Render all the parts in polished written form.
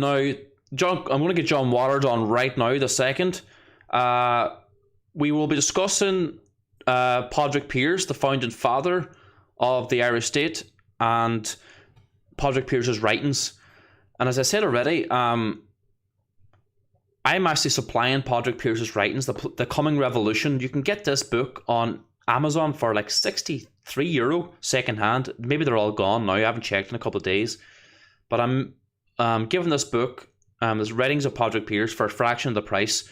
Now, John, I'm going to get John Waters on right now, the second. We will be discussing Padraig Pearse, the founding father of the Irish state, and Padraig Pearse's writings. And as I said already, I'm actually supplying Padraig Pearse's writings, The Coming Revolution. You can get this book on Amazon for like €63 second hand. Maybe they're all gone now. I haven't checked in a couple of days. But I'm giving this book, there's writings of Padraig Pearse, for a fraction of the price.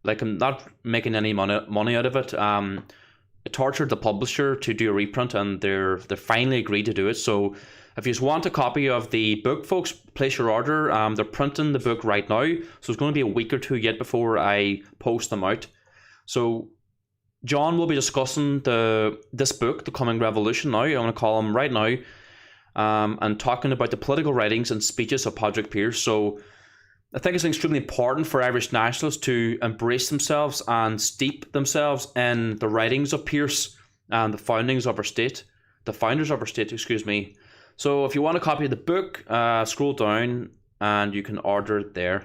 Like, I'm not making any money out of it. It tortured the publisher to do a reprint, and they finally agreed to do it. So if you want a copy of the book, folks, place your order. They're printing the book right now, so it's going to be a week or two yet before I post them out. So John will be discussing this book, The Coming Revolution, now. I'm going to call him right now, and talking about the political writings and speeches of Padraig Pearse. So I think it's extremely important for Irish nationalists to embrace themselves and steep themselves in the writings of Pearse and the founders of our state, excuse me. So if you want a copy of the book, scroll down and you can order it there.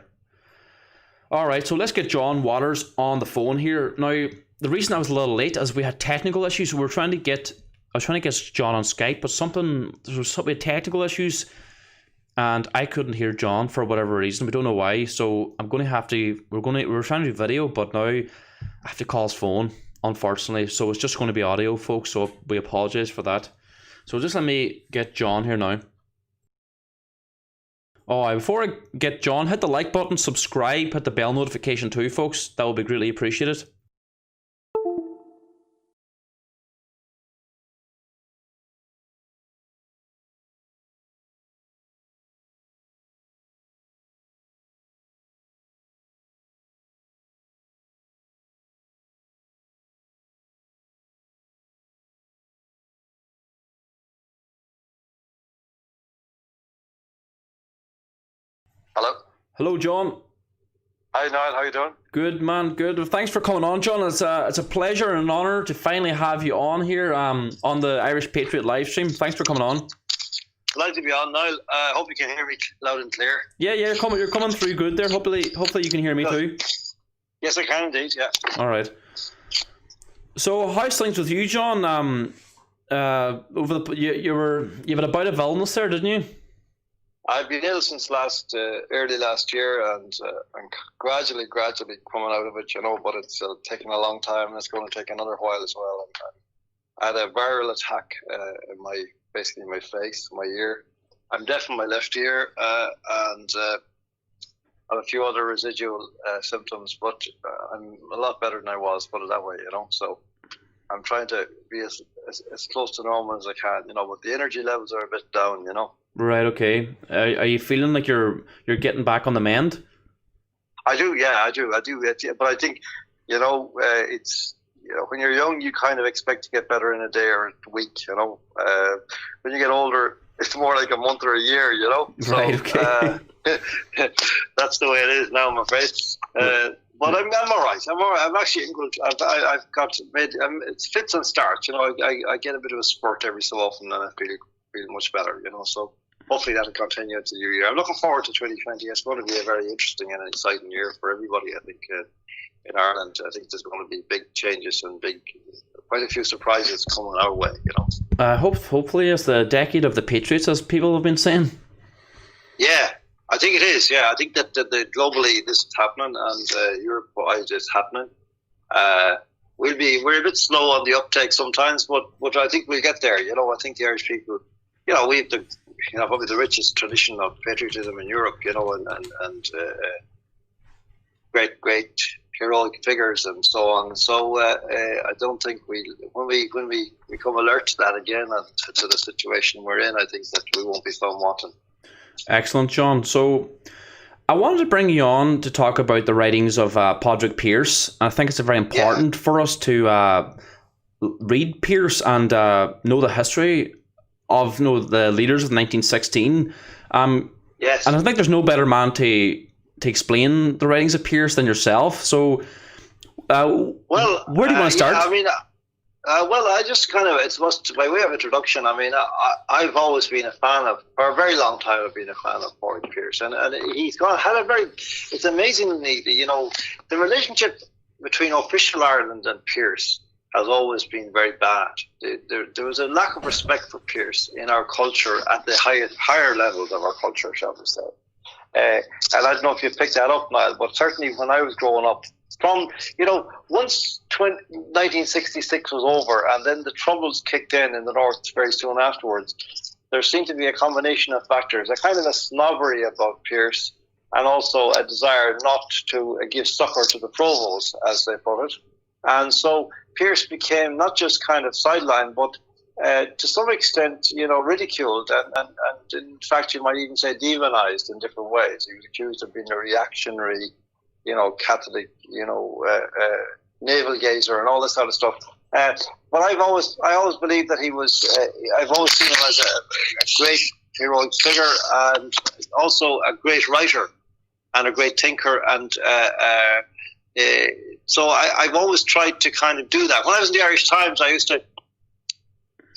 All right, so let's get John Waters on the phone here. Now, the reason I was a little late is we had technical issues. I was trying to get John on Skype, but there was technical issues, and I couldn't hear John for whatever reason. We don't know why. So I'm going to have to. We were trying to do video, but now I have to call his phone, unfortunately. So it's just going to be audio, folks. So we apologize for that. So just let me get John here now. Oh, before I get John, hit the like button, subscribe, hit the bell notification too, folks. That would be greatly appreciated. Hello. Hello, John. Hi, Niall. How you doing? Good, man. Good. Well, thanks for coming on, John. It's a pleasure and an honour to finally have you on here on the Irish Patriot live stream. Thanks for coming on. Glad to be on, Niall. I hope you can hear me loud and clear. Yeah, you're coming through good there. Hopefully you can hear me too. Yes, I can indeed. Yeah. All right. So, how's things with you, John? You had a bout of illness there, didn't you? I've been ill since early last year, and I'm gradually coming out of it, but it's taking a long time, and it's going to take another while as well. And I had a viral attack in my face, my ear. I'm deaf in my left ear, and I have a few other residual symptoms, but I'm a lot better than I was, put it that way, So I'm trying to be as close to normal as I can, but the energy levels are a bit down, Right, okay. Are you feeling like you're getting back on the mend? I do, yeah, I do. But I think, it's, when you're young, you kind of expect to get better in a day or a week, When you get older, it's more like a month or a year, So, right, okay. That's the way it is now, I'm afraid. But I'm all right. I'm actually in good. I've got made. It's fits and starts. I get a bit of a spurt every so often, and I feel much better. So hopefully that'll continue into the new year. I'm looking forward to 2020. It's going to be a very interesting and exciting year for everybody. I think in Ireland, I think there's going to be big changes and quite a few surprises coming our way. Hopefully it's the decade of the Patriots, as people have been saying. Yeah. I think it is, yeah. I think that globally this is happening, and Europe-wide it's happening. We're a bit slow on the uptake sometimes, but I think we'll get there. I think the Irish people, we have probably the richest tradition of patriotism in Europe, and great heroic figures and so on. So I don't think when we become alert to that again and to the situation we're in, I think that we won't be found wanting. Excellent, John. So I wanted to bring you on to talk about the writings of Padraig Pearse. I think it's very important for us to read Pearse and know the history of the leaders of 1916. Yes. And I think there's no better man to explain the writings of Pearse than yourself. So where do you want to start? Well, I just kind of, it's must by way of introduction. I mean, I've always been a fan of, for a very long time, I've been a fan of Boyd Pierce, and he's had a very. It's amazingly, the relationship between official Ireland and Pierce has always been very bad. There was a lack of respect for Pierce in our culture at the higher levels of our culture, shall we say. And I don't know if you picked that up, Niall, but certainly when I was growing up, once 1966 was over and then the troubles kicked in the north very soon afterwards, there seemed to be a combination of factors, a kind of a snobbery about Pierce and also a desire not to give succour to the provost, as they put it. And so Pierce became not just kind of sidelined, but to some extent, ridiculed and in fact, you might even say demonized in different ways. He was accused of being a reactionary, Catholic, navel gazer and all this sort of stuff. But I always believed that he was. I've always seen him as a great heroic figure and also a great writer and a great thinker. And so I've always tried to kind of do that. When I was in the Irish Times, I used to.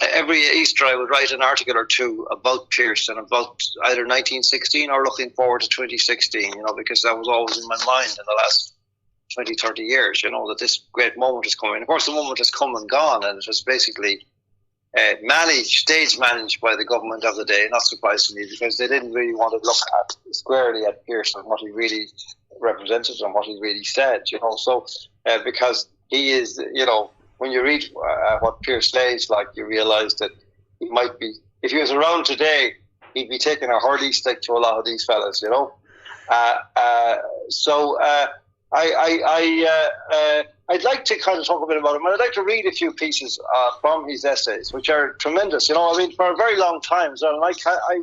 Every Easter, I would write an article or two about Pierce and about either 1916 or looking forward to 2016, because that was always in my mind in the last 20, 30 years, that this great moment is coming. Of course, the moment has come and gone, and it was basically stage managed by the government of the day, not surprisingly, because they didn't really want to look squarely at Pierce and what he really represented and what he really said, So, because he is, when you read what Pierce says, you realise that he might be, if he was around today, he'd be taking a hurley stick to a lot of these fellas, So I'd like to kind of talk a bit about him. I'd like to read a few pieces from his essays, which are tremendous. For a very long time, and I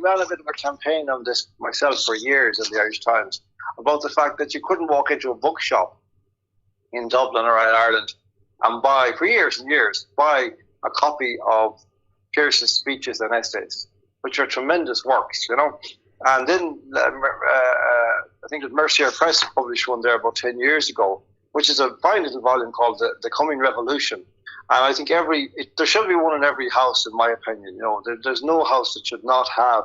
ran a bit of a campaign on this myself for years in the Irish Times about the fact that you couldn't walk into a bookshop in Dublin or in Ireland and buy, for years and years, a copy of Pierce's speeches and essays, which are tremendous works, And then I think that Mercier Press published one there about 10 years ago, which is a fine little volume called The Coming Revolution. And I think there should be one in every house, in my opinion. There's no house that should not have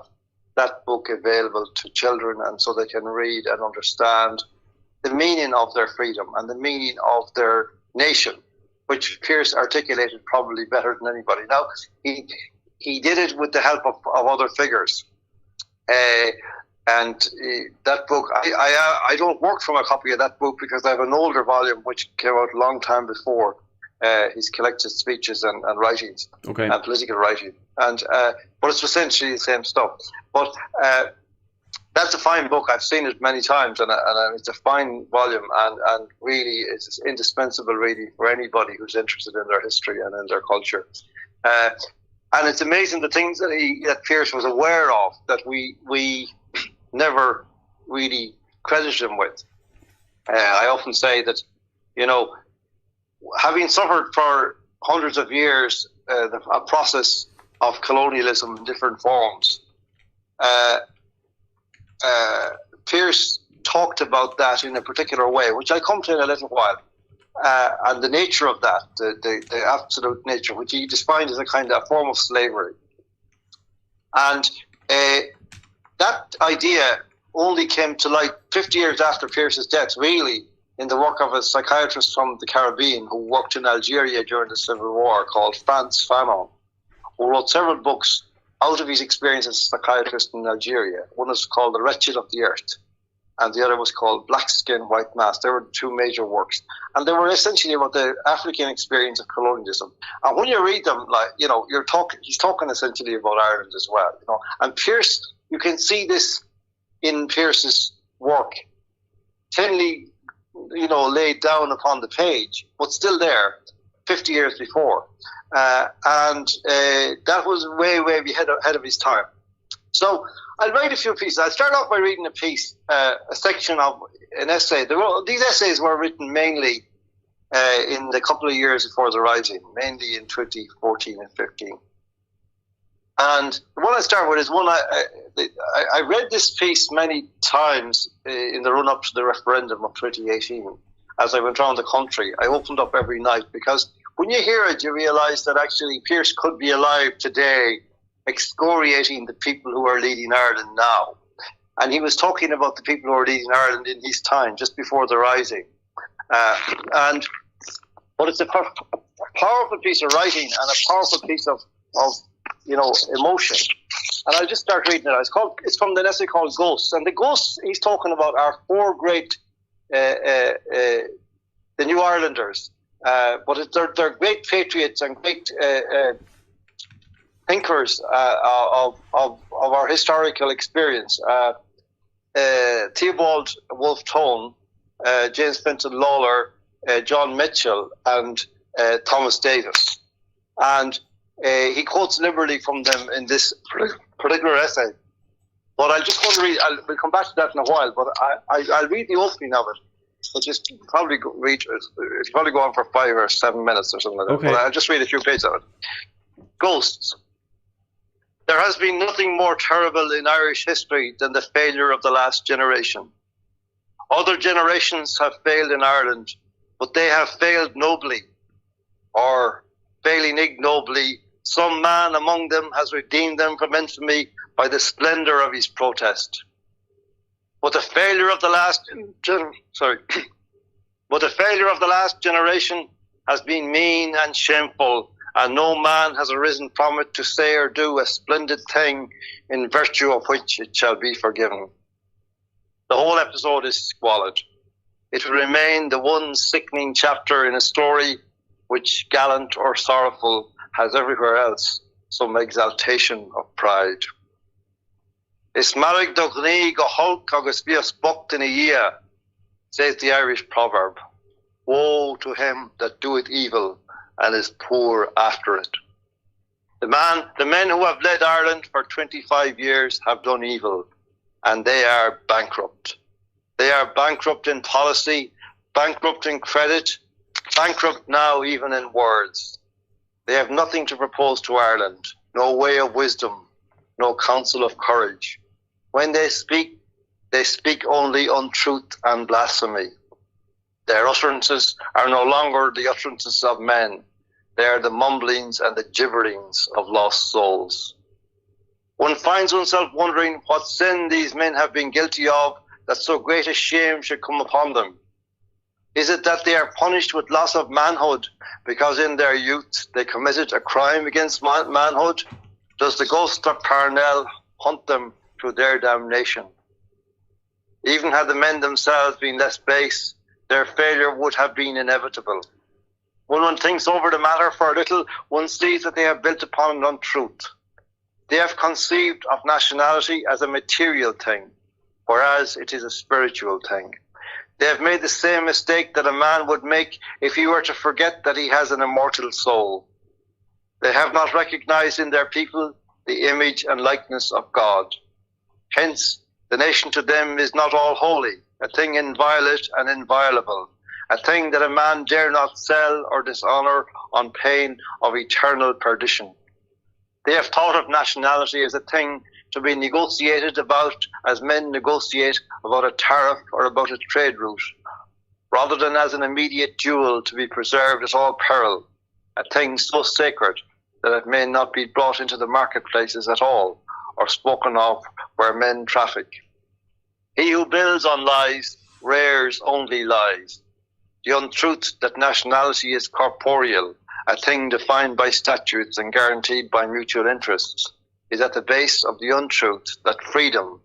that book available to children, and so they can read and understand the meaning of their freedom and the meaning of their nation, which Pierce articulated probably better than anybody. Now, he did it with the help of other figures. And that book, I don't work from a copy of that book because I have an older volume which came out a long time before his collected speeches and writings, and political writing. And but it's essentially the same stuff. But that's a fine book. I've seen it many times, and it's a fine volume, and really it's indispensable, really, for anybody who's interested in their history and in their culture. And it's amazing the things that Pierce was aware of that we never really credited him with. I often say that, having suffered for hundreds of years a process of colonialism in different forms, Pierce talked about that in a particular way, which I'll come to in a little while, and the nature of that, the absolute nature, which he defined as a kind of form of slavery. And that idea only came to light 50 years after Pierce's death, really, in the work of a psychiatrist from the Caribbean who worked in Algeria during the Civil War called Frantz Fanon, who wrote several books out of his experience as a psychiatrist in Algeria. One is called The Wretched of the Earth, and the other was called Black Skin, White Mask. They were two major works. And they were essentially about the African experience of colonialism. And when you read them, he's talking essentially about Ireland as well. And Pierce, you can see this in Pierce's work, thinly, laid down upon the page, but still there 50 years before. And that was way, way ahead of his time. So I'll write a few pieces. I'll start off by reading a piece, a section of an essay. These essays were written mainly in the couple of years before the Rising, mainly in 2014 and 15. And the one I start with is one I read this piece many times in the run-up to the referendum of 2018. As I went around the country, I opened up every night because when you hear it, you realise that actually Pearse could be alive today, excoriating the people who are leading Ireland now. And he was talking about the people who are leading Ireland in his time, just before the Rising. But it's a powerful piece of writing and a powerful piece of emotion. And I'll just start reading it. It's from the essay called Ghosts. And the ghosts he's talking about are four great, the New Irelanders. But they're great patriots and great thinkers of our historical experience. Theobald Wolfe Tone, James Fenton Lawler, John Mitchell, and Thomas Davis. And he quotes liberally from them in this particular essay. But I just want to read, we'll come back to that in a while, but I'll read the opening of it. So just probably go on for 5 or 7 minutes or something like that. Okay. But I'll just read a few pages of it. Ghosts. There has been nothing more terrible in Irish history than the failure of the last generation. Other generations have failed in Ireland, but they have failed nobly, or failing ignobly. Some man among them has redeemed them from infamy by the splendour of his protest. But the failure of the last generation has been mean and shameful, and no man has arisen from it to say or do a splendid thing in virtue of which it shall be forgiven. The whole episode is squalid. It will remain the one sickening chapter in a story which, gallant or sorrowful, has everywhere else some exaltation of pride. Is marrig do gní go hulk agus bíos bocht in a year, says the Irish proverb. Woe to him that doeth evil and is poor after it. The men who have led Ireland for 25 years have done evil, and they are bankrupt. They are bankrupt in policy, bankrupt in credit, bankrupt now even in words. They have nothing to propose to Ireland, no way of wisdom, no counsel of courage. When they speak only untruth and blasphemy. Their utterances are no longer the utterances of men. They are the mumblings and the gibberings of lost souls. One finds oneself wondering what sin these men have been guilty of that so great a shame should come upon them. Is it that they are punished with loss of manhood because in their youth they committed a crime against manhood? Does the ghost of Parnell hunt them to their damnation? Even had the men themselves been less base, their failure would have been inevitable. When one thinks over the matter for a little, one sees that they have built upon an untruth. They have conceived of nationality as a material thing, whereas it is a spiritual thing. They have made the same mistake that a man would make if he were to forget that he has an immortal soul. They have not recognized in their people the image and likeness of God. Hence, the nation to them is not all holy, a thing inviolate and inviolable, a thing that a man dare not sell or dishonour on pain of eternal perdition. They have thought of nationality as a thing to be negotiated about as men negotiate about a tariff or about a trade route, rather than as an immediate jewel to be preserved at all peril, a thing so sacred that it may not be brought into the marketplaces at all, or spoken of where men traffic. He who builds on lies rears only lies. The untruth that nationality is corporeal, a thing defined by statutes and guaranteed by mutual interests, is at the base of the untruth that freedom,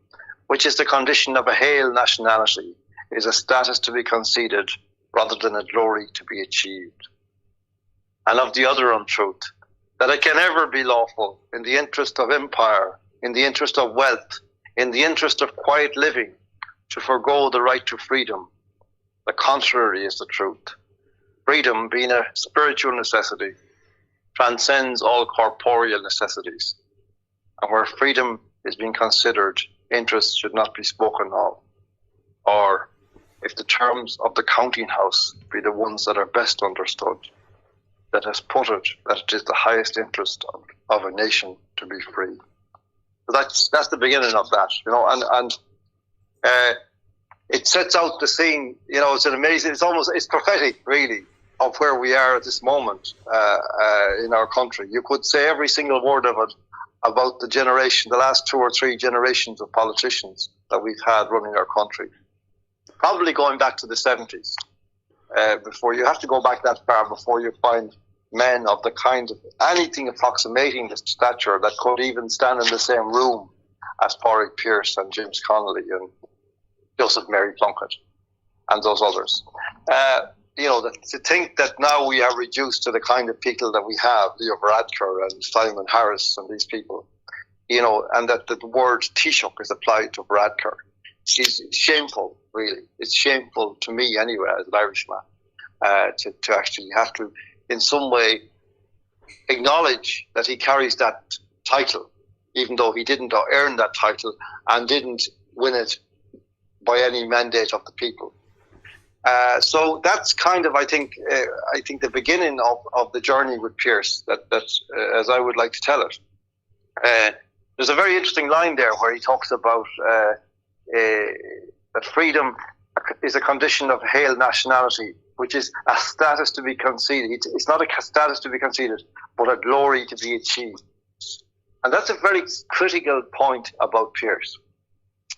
which is the condition of a hale nationality, is a status to be conceded rather than a glory to be achieved. And of the other untruth, that it can ever be lawful in the interest of empire, in the interest of wealth, in the interest of quiet living, to forego the right to freedom. The contrary is the truth. Freedom, being a spiritual necessity, transcends all corporeal necessities. And where freedom is being considered, interests should not be spoken of. Or, if the terms of the counting house be the ones that are best understood, that has put it that it is the highest interest of a nation to be free. So that's the beginning of that, and it sets out the scene. It's an amazing. It's prophetic, really. of where we are at this moment in our country. You could say every single word of it about the last 2 or 3 generations of politicians that we've had running our country. Probably going back to the 70s. Before you have to go back that far before you find men of the kind of anything approximating the stature that could even stand in the same room as Pádraig Pearse and James Connolly and Joseph Mary Plunkett and those others. To think that now we are reduced to the kind of people that we have, Leo Varadkar and Simon Harris and these people, and that the word Taoiseach is applied to Varadkar is shameful, really. It's shameful to me anyway, as an Irishman, to actually have to, in some way, acknowledge that he carries that title, even though he didn't earn that title and didn't win it by any mandate of the people. So that's kind of, I think, the beginning of the journey with Pearse, that's as I would like to tell it. There's a very interesting line there where he talks about that freedom is a condition of hail nationality, which is a status to be conceded. It's not a status to be conceded, but a glory to be achieved. And that's a very critical point about Pearse.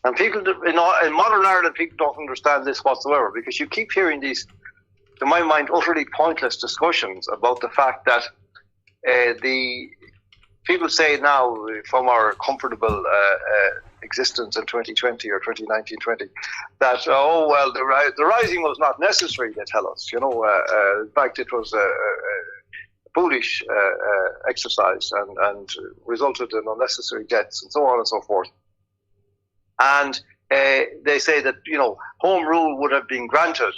And people in modern Ireland, people don't understand this whatsoever, because you keep hearing these, to my mind, utterly pointless discussions about the fact that the people say now, from our comfortable existence in 2020 or 2019-20, that the rising was not necessary. They tell us, in fact, it was a foolish exercise and resulted in unnecessary deaths and so on and so forth. And they say that, home rule would have been granted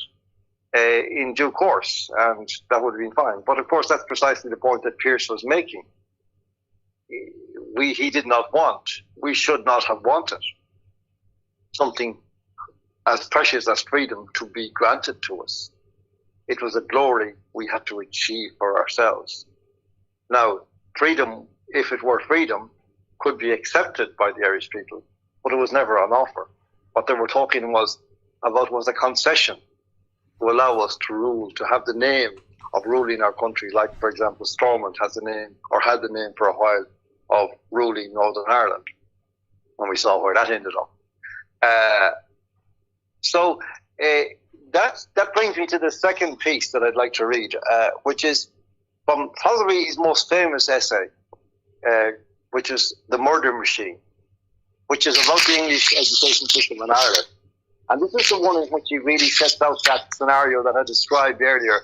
in due course, and that would have been fine. But of course, that's precisely the point that Pearse was making. He did not want, we should not have wanted something as precious as freedom to be granted to us. It was a glory we had to achieve for ourselves. Now, freedom, if it were freedom, could be accepted by the Irish people, but it was never on offer. What they were talking about was a concession to allow us to rule, to have the name of ruling our country, like, for example, Stormont has the name, or had the name for a while, of ruling Northern Ireland. And we saw where that ended up. That brings me to the second piece that I'd like to read, which is from possibly his most famous essay, which is The Murder Machine, which is about the English education system in Ireland. And this is the one in which he really sets out that scenario that I described earlier,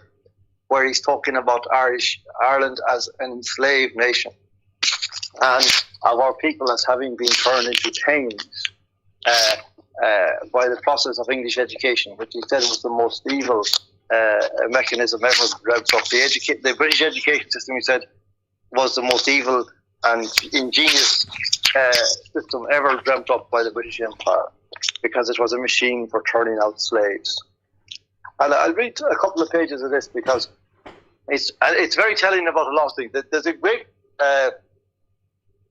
where he's talking about Ireland as an enslaved nation, and of our people as having been turned into chains by the process of English education, which he said was the most evil mechanism ever dreamt up. The British education system, he said, was the most evil and ingenious system ever dreamt up by the British Empire, because it was a machine for turning out slaves. And I'll read a couple of pages of this because it's very telling about a lot of things. There's a great,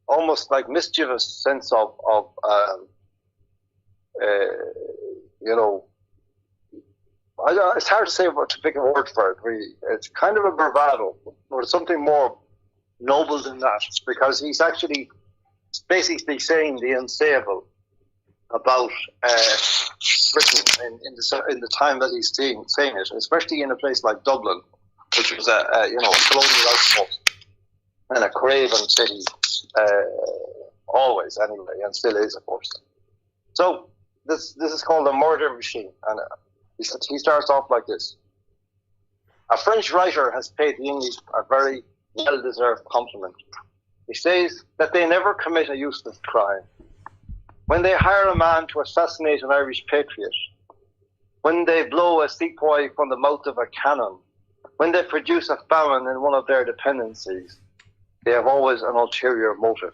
almost like mischievous sense of it's hard to say what to pick a word for it, really. It's kind of a bravado, or something more noble than that, because he's actually basically saying the unsayable about Britain in the time that he's saying it, especially in a place like Dublin, which was a colonial outpost and a craven city, always anyway, and still is, of course. So this is called The Murder Machine, and he starts off like this. A French writer has paid the English a very well-deserved compliment. He says that they never commit a useless crime. When they hire a man to assassinate an Irish patriot, when they blow a sepoy from the mouth of a cannon, when they produce a famine in one of their dependencies, they have always an ulterior motive.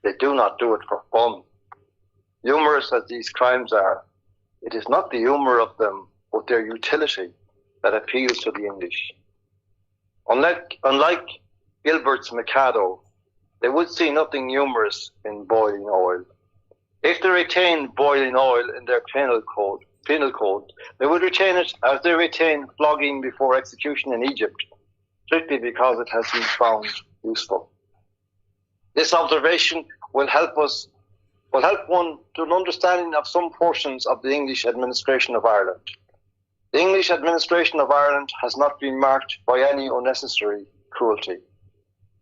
They do not do it for fun. Humorous as these crimes are, it is not the humour of them, but their utility that appeals to the English. Unlike Gilbert's Mikado, they would see nothing humorous in boiling oil. If they retained boiling oil in their penal code, penal code, they would retain it as they retain flogging before execution in Egypt, strictly because it has been found useful. This observation will help one to an understanding of some portions of the English administration of Ireland. The English administration of Ireland has not been marked by any unnecessary cruelty.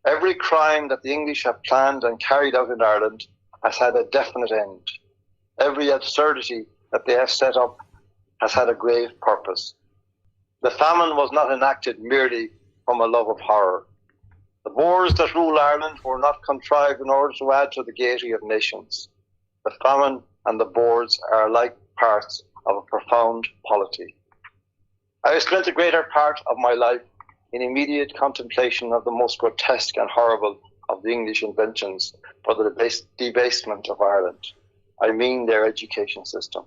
Every crime that the English have planned and carried out in Ireland has had a definite end. Every absurdity that they have set up has had a grave purpose. The famine was not enacted merely from a love of horror. The wars that rule Ireland were not contrived in order to add to the gaiety of nations. The famine and the boards are like parts of a profound polity. I have spent the greater part of my life in immediate contemplation of the most grotesque and horrible of the English inventions for the debasement of Ireland. I mean their education system.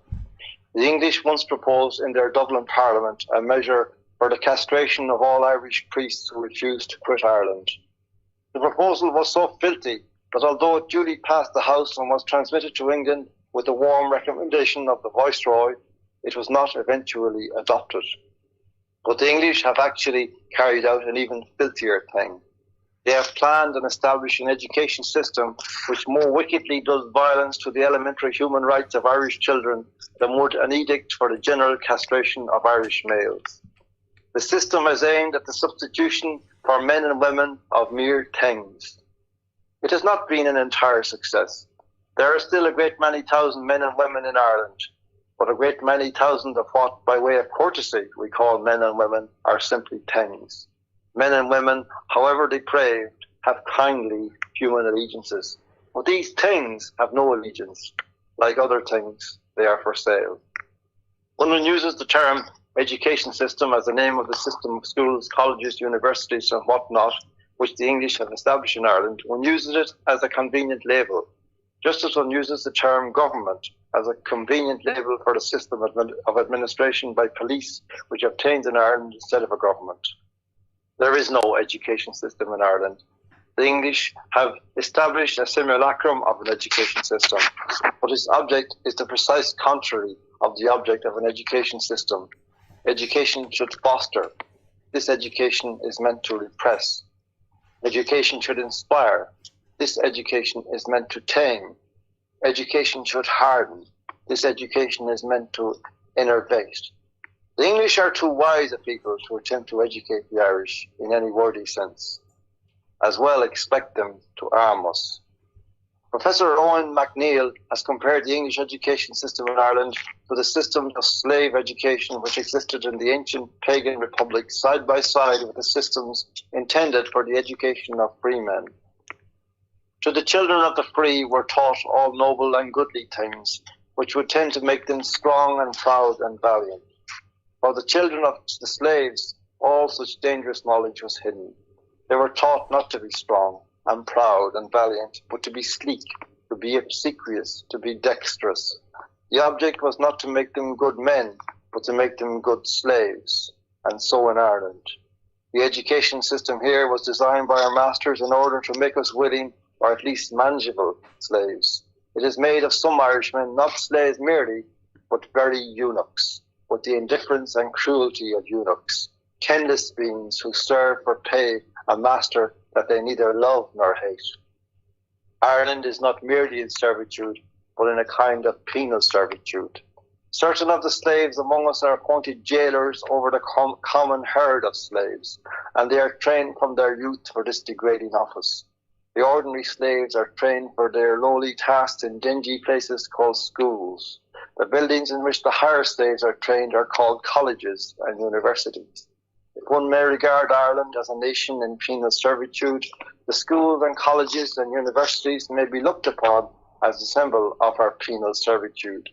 The English once proposed in their Dublin Parliament a measure for the castration of all Irish priests who refused to quit Ireland. The proposal was so filthy that although it duly passed the House and was transmitted to England with the warm recommendation of the Viceroy, it was not eventually adopted. But the English have actually carried out an even filthier thing. They have planned and established an education system which more wickedly does violence to the elementary human rights of Irish children than would an edict for the general castration of Irish males. The system is aimed at the substitution for men and women of mere things. It has not been an entire success. There are still a great many thousand men and women in Ireland, but a great many thousand of what, by way of courtesy, we call men and women are simply things. Men and women, however depraved, have kindly human allegiances. But these things have no allegiance. Like other things, they are for sale. When one uses the term education system as the name of the system of schools, colleges, universities, and whatnot, which the English have established in Ireland, one uses it as a convenient label, just as one uses the term government as a convenient label for the system of administration by police, which obtains in Ireland instead of a government. There is no education system in Ireland. The English have established a simulacrum of an education system, but its object is the precise contrary of the object of an education system. Education should foster. This education is meant to repress. Education should inspire. This education is meant to tame. Education should harden. This education is meant to innervate. The English are too wise a people to attempt to educate the Irish in any worthy sense. As well expect them to arm us. Professor Owen MacNeill has compared the English education system in Ireland to the system of slave education which existed in the ancient pagan republics side by side with the systems intended for the education of free men. To the children of the free were taught all noble and goodly things, which would tend to make them strong and proud and valiant. For the children of the slaves, all such dangerous knowledge was hidden. They were taught not to be strong and proud and valiant, but to be sleek, to be obsequious, to be dexterous. The object was not to make them good men, but to make them good slaves, and so in Ireland. The education system here was designed by our masters in order to make us willing, or at least manageable, slaves. It is made of some Irishmen, not slaves merely, but very eunuchs, with the indifference and cruelty of eunuchs, kenless beings who serve for pay a master that they neither love nor hate. Ireland is not merely in servitude, but in a kind of penal servitude. Certain of the slaves among us are appointed jailers over the common herd of slaves, and they are trained from their youth for this degrading office. The ordinary slaves are trained for their lowly tasks in dingy places called schools. The buildings in which the higher slaves are trained are called colleges and universities. If one may regard Ireland as a nation in penal servitude, the schools and colleges and universities may be looked upon as a symbol of our penal servitude.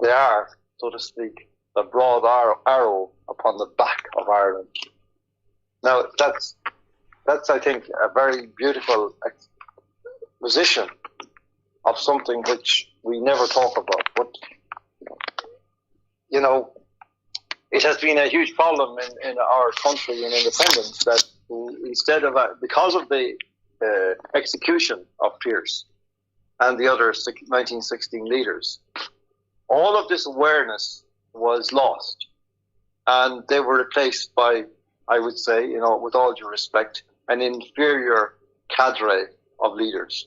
They are, so to speak, the broad arrow upon the back of Ireland. Now, that's I think, a very beautiful exposition of something which we never talk about. But, you know, it has been a huge problem in our country in independence that instead of, because of the execution of Pearse and the other 1916 leaders, all of this awareness was lost. And they were replaced by, I would say, with all due respect, an inferior cadre of leaders.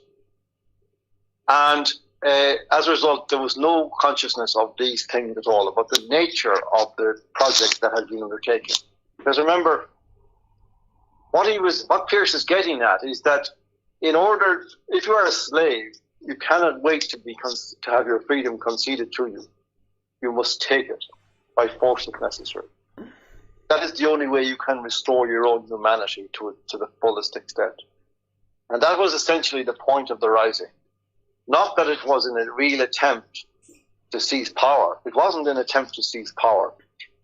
And as a result, there was no consciousness of these things at all, about the nature of the project that had been undertaken. Because remember, what Pearse is getting at is that if you are a slave, you cannot wait to have your freedom conceded to you. You must take it by force if necessary. That is the only way you can restore your own humanity to the fullest extent. And that was essentially the point of the Rising. Not that it was in a real attempt to seize power. It wasn't an attempt to seize power.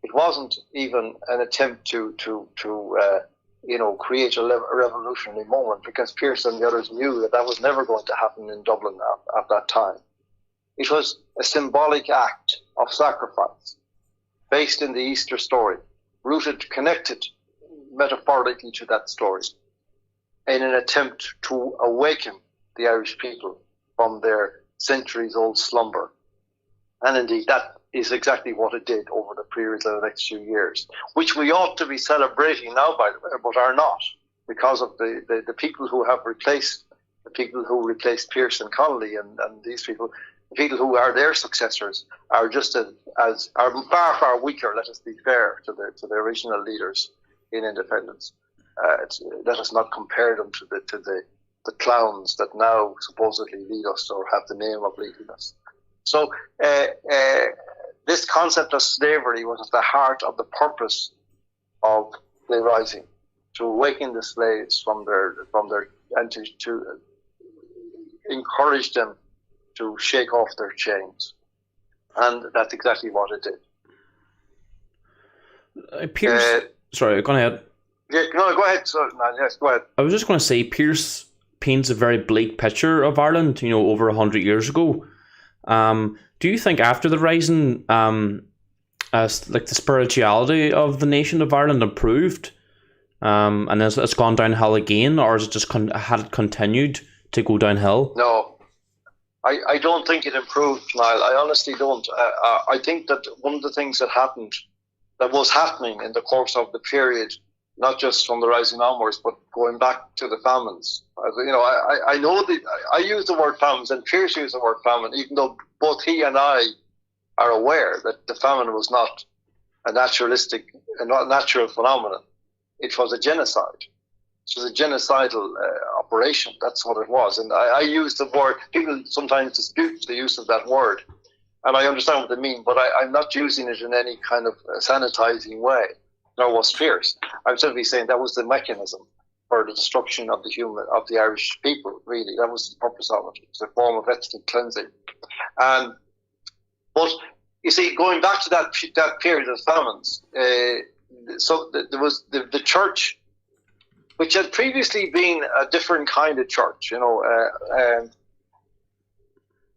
It wasn't even an attempt to create a revolutionary moment, because Pearse and the others knew that was never going to happen in Dublin at that time. It was a symbolic act of sacrifice based in the Easter story, connected metaphorically to that story, in an attempt to awaken the Irish people from their centuries-old slumber. And indeed, that is exactly what it did over the period of the next few years, which we ought to be celebrating now, by the way, but are not, because of the people who have replaced Pearse and Connolly and these people. The people who are their successors are just are far weaker. Let us be fair to the original leaders in independence. Let us not compare them to the clowns that now supposedly lead us or have the name of leading us. So this concept of slavery was at the heart of the purpose of the Rising, to awaken the slaves from their and to encourage them to shake off their chains. And that's exactly what it did. Pearse, sorry, go ahead. Yeah, no, go ahead. Yes, go ahead. I was just going to say, Pearse paints a very bleak picture of Ireland, over 100 years ago. Do you think after the Rising, the spirituality of the nation of Ireland improved, and it's gone downhill again, or has it just had it continued to go downhill? No. I don't think it improved, Niall. I honestly don't. I think that one of the things that was happening in the course of the period, not just from the Rising onwards, but going back to the famines. I know I use the word famines, and Pearse used the word famine, even though both he and I are aware that the famine was not a natural phenomenon. It was a genocide. It was a genocidal operation. That's what it was. And I use the word, people sometimes dispute the use of that word, and I understand what they mean, but I'm not using it in any kind of sanitizing way, nor was Pearse. I'm simply saying that was the mechanism for the destruction of the Irish people, really. That was the purpose of it. It was a form of ethnic cleansing. But you see, going back to that period of famines, so there was the church, which had previously been a different kind of church,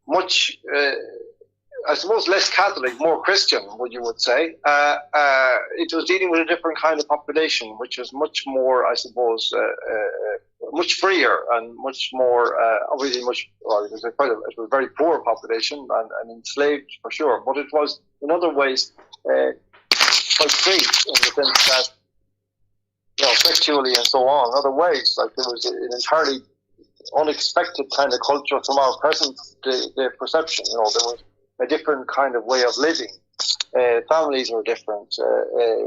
much, I suppose, less Catholic, more Christian, what you would say. It was dealing with a different kind of population, which was much more, I suppose, much freer and much more, obviously it was a very poor population and enslaved for sure, but it was in other ways quite free in the sense that, sexually and so on, in other ways. Like, there was an entirely unexpected kind of culture from our present day perception. There was a different kind of way of living. Families were different.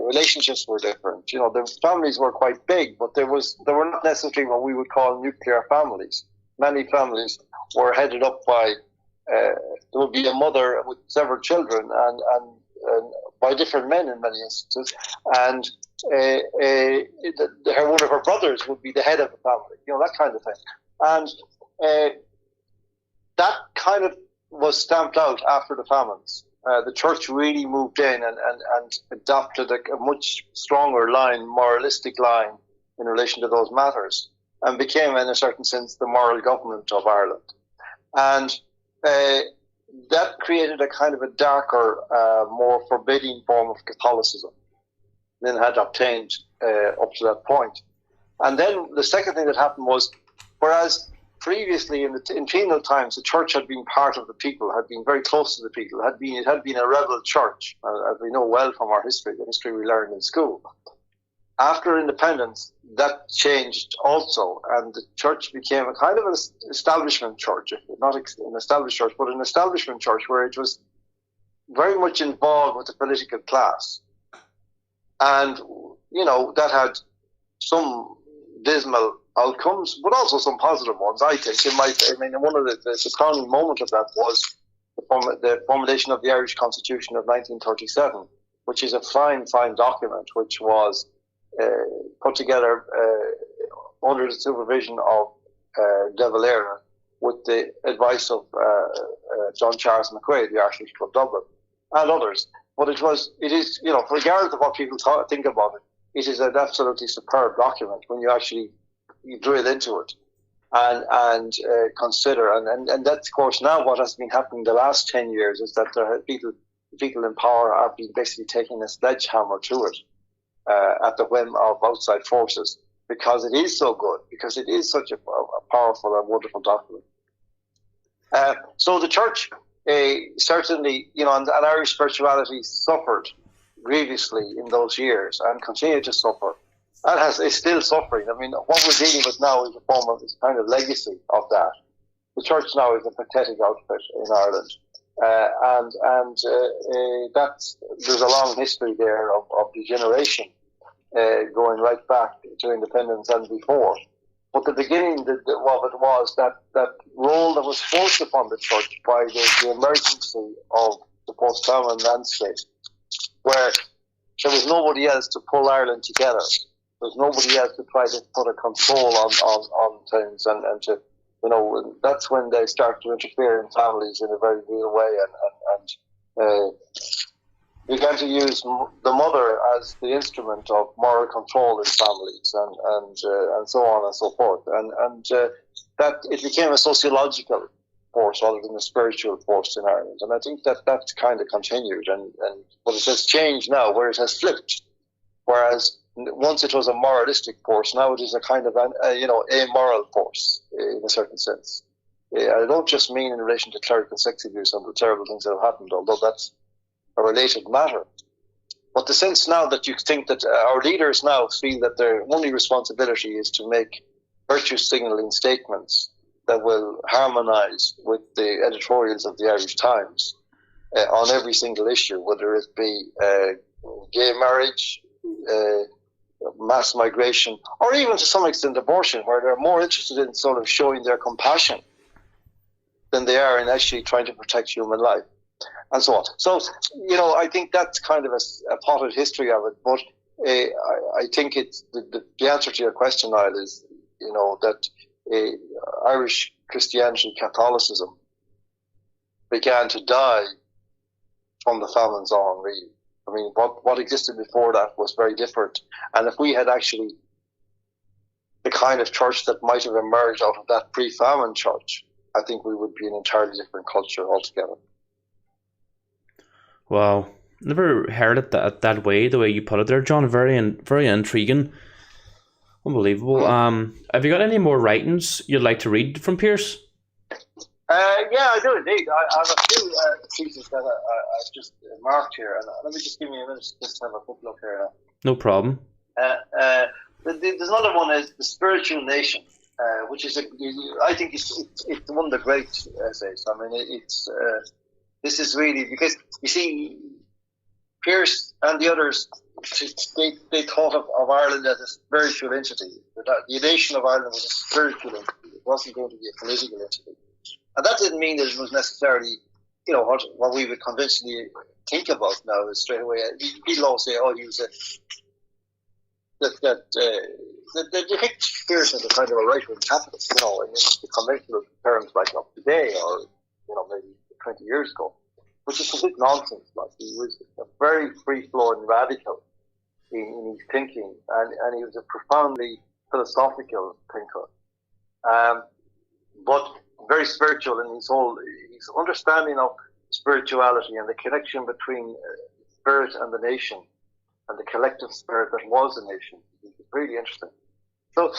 Relationships were different. The families were quite big, but they were not necessarily what we would call nuclear families. Many families were headed up by, there would be a mother with several children and by different men in many instances, and one of her brothers would be the head of the family, that kind of thing. And that kind of was stamped out after the famines. The church really moved in and adopted a much stronger line, moralistic line, in relation to those matters, and became, in a certain sense, the moral government of Ireland. And that created a kind of a darker, more forbidding form of Catholicism than had obtained up to that point. And then the second thing that happened was, whereas previously in penal times, the church had been part of the people, had been very close to the people, it had been a rebel church, as we know well from our history, the history we learned in school. After independence, that changed also, and the church became a kind of an establishment church, not an established church, but an establishment church where it was very much involved with the political class. And, that had some dismal outcomes, but also some positive ones, I think. One of the crowning moment of that was the formulation of the Irish Constitution of 1937, which is a fine document, which was put together under the supervision of De Valera with the advice of John Charles McQuaid, the Archbishop of Dublin, and others. But it is, regardless of what people think about it, it is an absolutely superb document when you actually drill into it and consider. And that's, of course, now what has been happening the last 10 years is that people in power have been basically taking a sledgehammer to it at the whim of outside forces, because it is so good, because it is such a powerful and wonderful document. So the church certainly, and Irish spirituality suffered grievously in those years and continued to suffer. And is still suffering. I mean, what we're dealing with now is a form of this kind of legacy of that. The church now is a pathetic outfit in Ireland. There's a long history there of degeneration going right back to independence and before. But the beginning of it was that role that was forced upon the church by the emergency of the post-famine landscape, where there was nobody else to pull Ireland together. There's nobody else to try to put a control on things, and to, that's when they start to interfere in families in a very real way, and began to use the mother as the instrument of moral control in families, and so on and so forth, and that it became a sociological force rather than a spiritual force in Ireland, and I think that kind of continued, but it has changed now, where it has flipped, whereas once it was a moralistic force, now it is a kind of amoral force in a certain sense. I don't just mean in relation to clerical sex abuse and the terrible things that have happened, although that's a related matter. But the sense now that you think that our leaders now feel that their only responsibility is to make virtue signaling statements that will harmonise with the editorials of the Irish Times on every single issue, whether it be gay marriage, mass migration, or even to some extent abortion, where they're more interested in sort of showing their compassion than they are in actually trying to protect human life, and so on. So, I think that's kind of a potted history of it, but I think it's the answer to your question, Niall, is, that Irish Christianity, Catholicism, began to die from the famines on, really. I mean, what existed before that was very different. And if we had actually the kind of church that might have emerged out of that pre-famine church, I think we would be an entirely different culture altogether. Wow. Never heard it that way, the way you put it there, John. Very very intriguing. Unbelievable. Have you got any more writings you'd like to read from Pearse? Yeah, I do indeed. I have a few pieces that I've just marked here, and let me just give me a minute just to have a quick look here now. No problem. There's another one, is The Spiritual Nation, which is I think it's one of the great essays. I mean, this is really, because you see, Pearse and the others, they thought of Ireland as a spiritual entity. The nation of Ireland was a spiritual entity. It wasn't going to be a political entity. And that didn't mean that it was necessarily, what we would conventionally think about now is straight away. People always say, they depict Pearse as a kind of a right-wing capitalist, in the conventional terms like of today, or, maybe 20 years ago, which is complete nonsense. Like, he was a very free-flowing radical in his thinking, and he was a profoundly philosophical thinker. But very spiritual in his understanding of spirituality and the connection between spirit and the nation, and the collective spirit that was a nation. It's really interesting. So,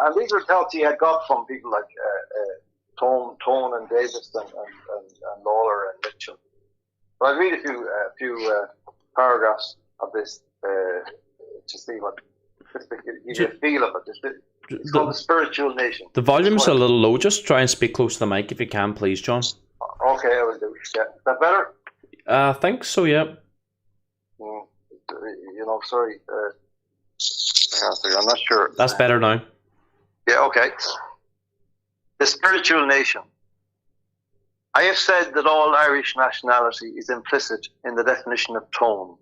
and these were thoughts he had got from people like Tone and Davis and Lawler and Mitchell. But I'll read a few paragraphs of this to see what just to give you a feel of it. It's called The Spiritual Nation. The volume's a little low. Just try and speak close to the mic if you can, please, John. Okay, I will do. Yeah. Is that better? I think so, yeah. Sorry. I'm not sure. That's better now. Yeah, okay. The Spiritual Nation. I have said that all Irish nationality is implicit in the definition of tone,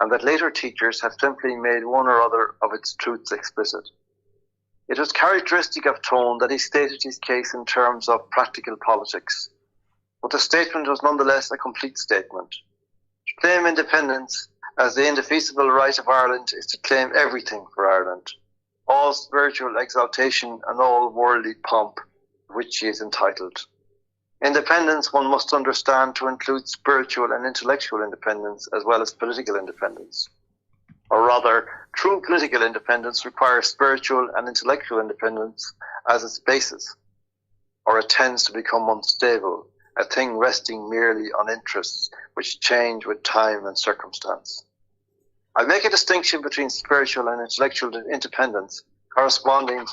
and that later teachers have simply made one or other of its truths explicit. It was characteristic of Tone that he stated his case in terms of practical politics, but the statement was nonetheless a complete statement. To claim independence as the indefeasible right of Ireland is to claim everything for Ireland, all spiritual exaltation and all worldly pomp to which she is entitled. Independence, one must understand to include spiritual and intellectual independence as well as political independence. Or rather, true political independence requires spiritual and intellectual independence as its basis, or it tends to become unstable, a thing resting merely on interests which change with time and circumstance. I make a distinction between spiritual and intellectual independence corresponding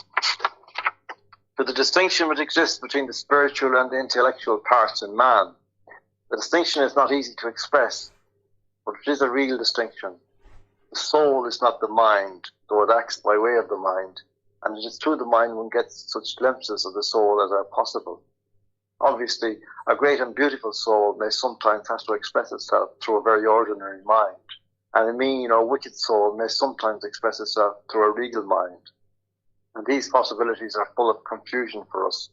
to the distinction which exists between the spiritual and the intellectual parts in man. The distinction is not easy to express, but it is a real distinction. The soul is not the mind, though it acts by way of the mind, and it is through the mind one gets such glimpses of the soul as are possible. Obviously, a great and beautiful soul may sometimes have to express itself through a very ordinary mind, and a mean or wicked soul may sometimes express itself through a regal mind. And these possibilities are full of confusion for us.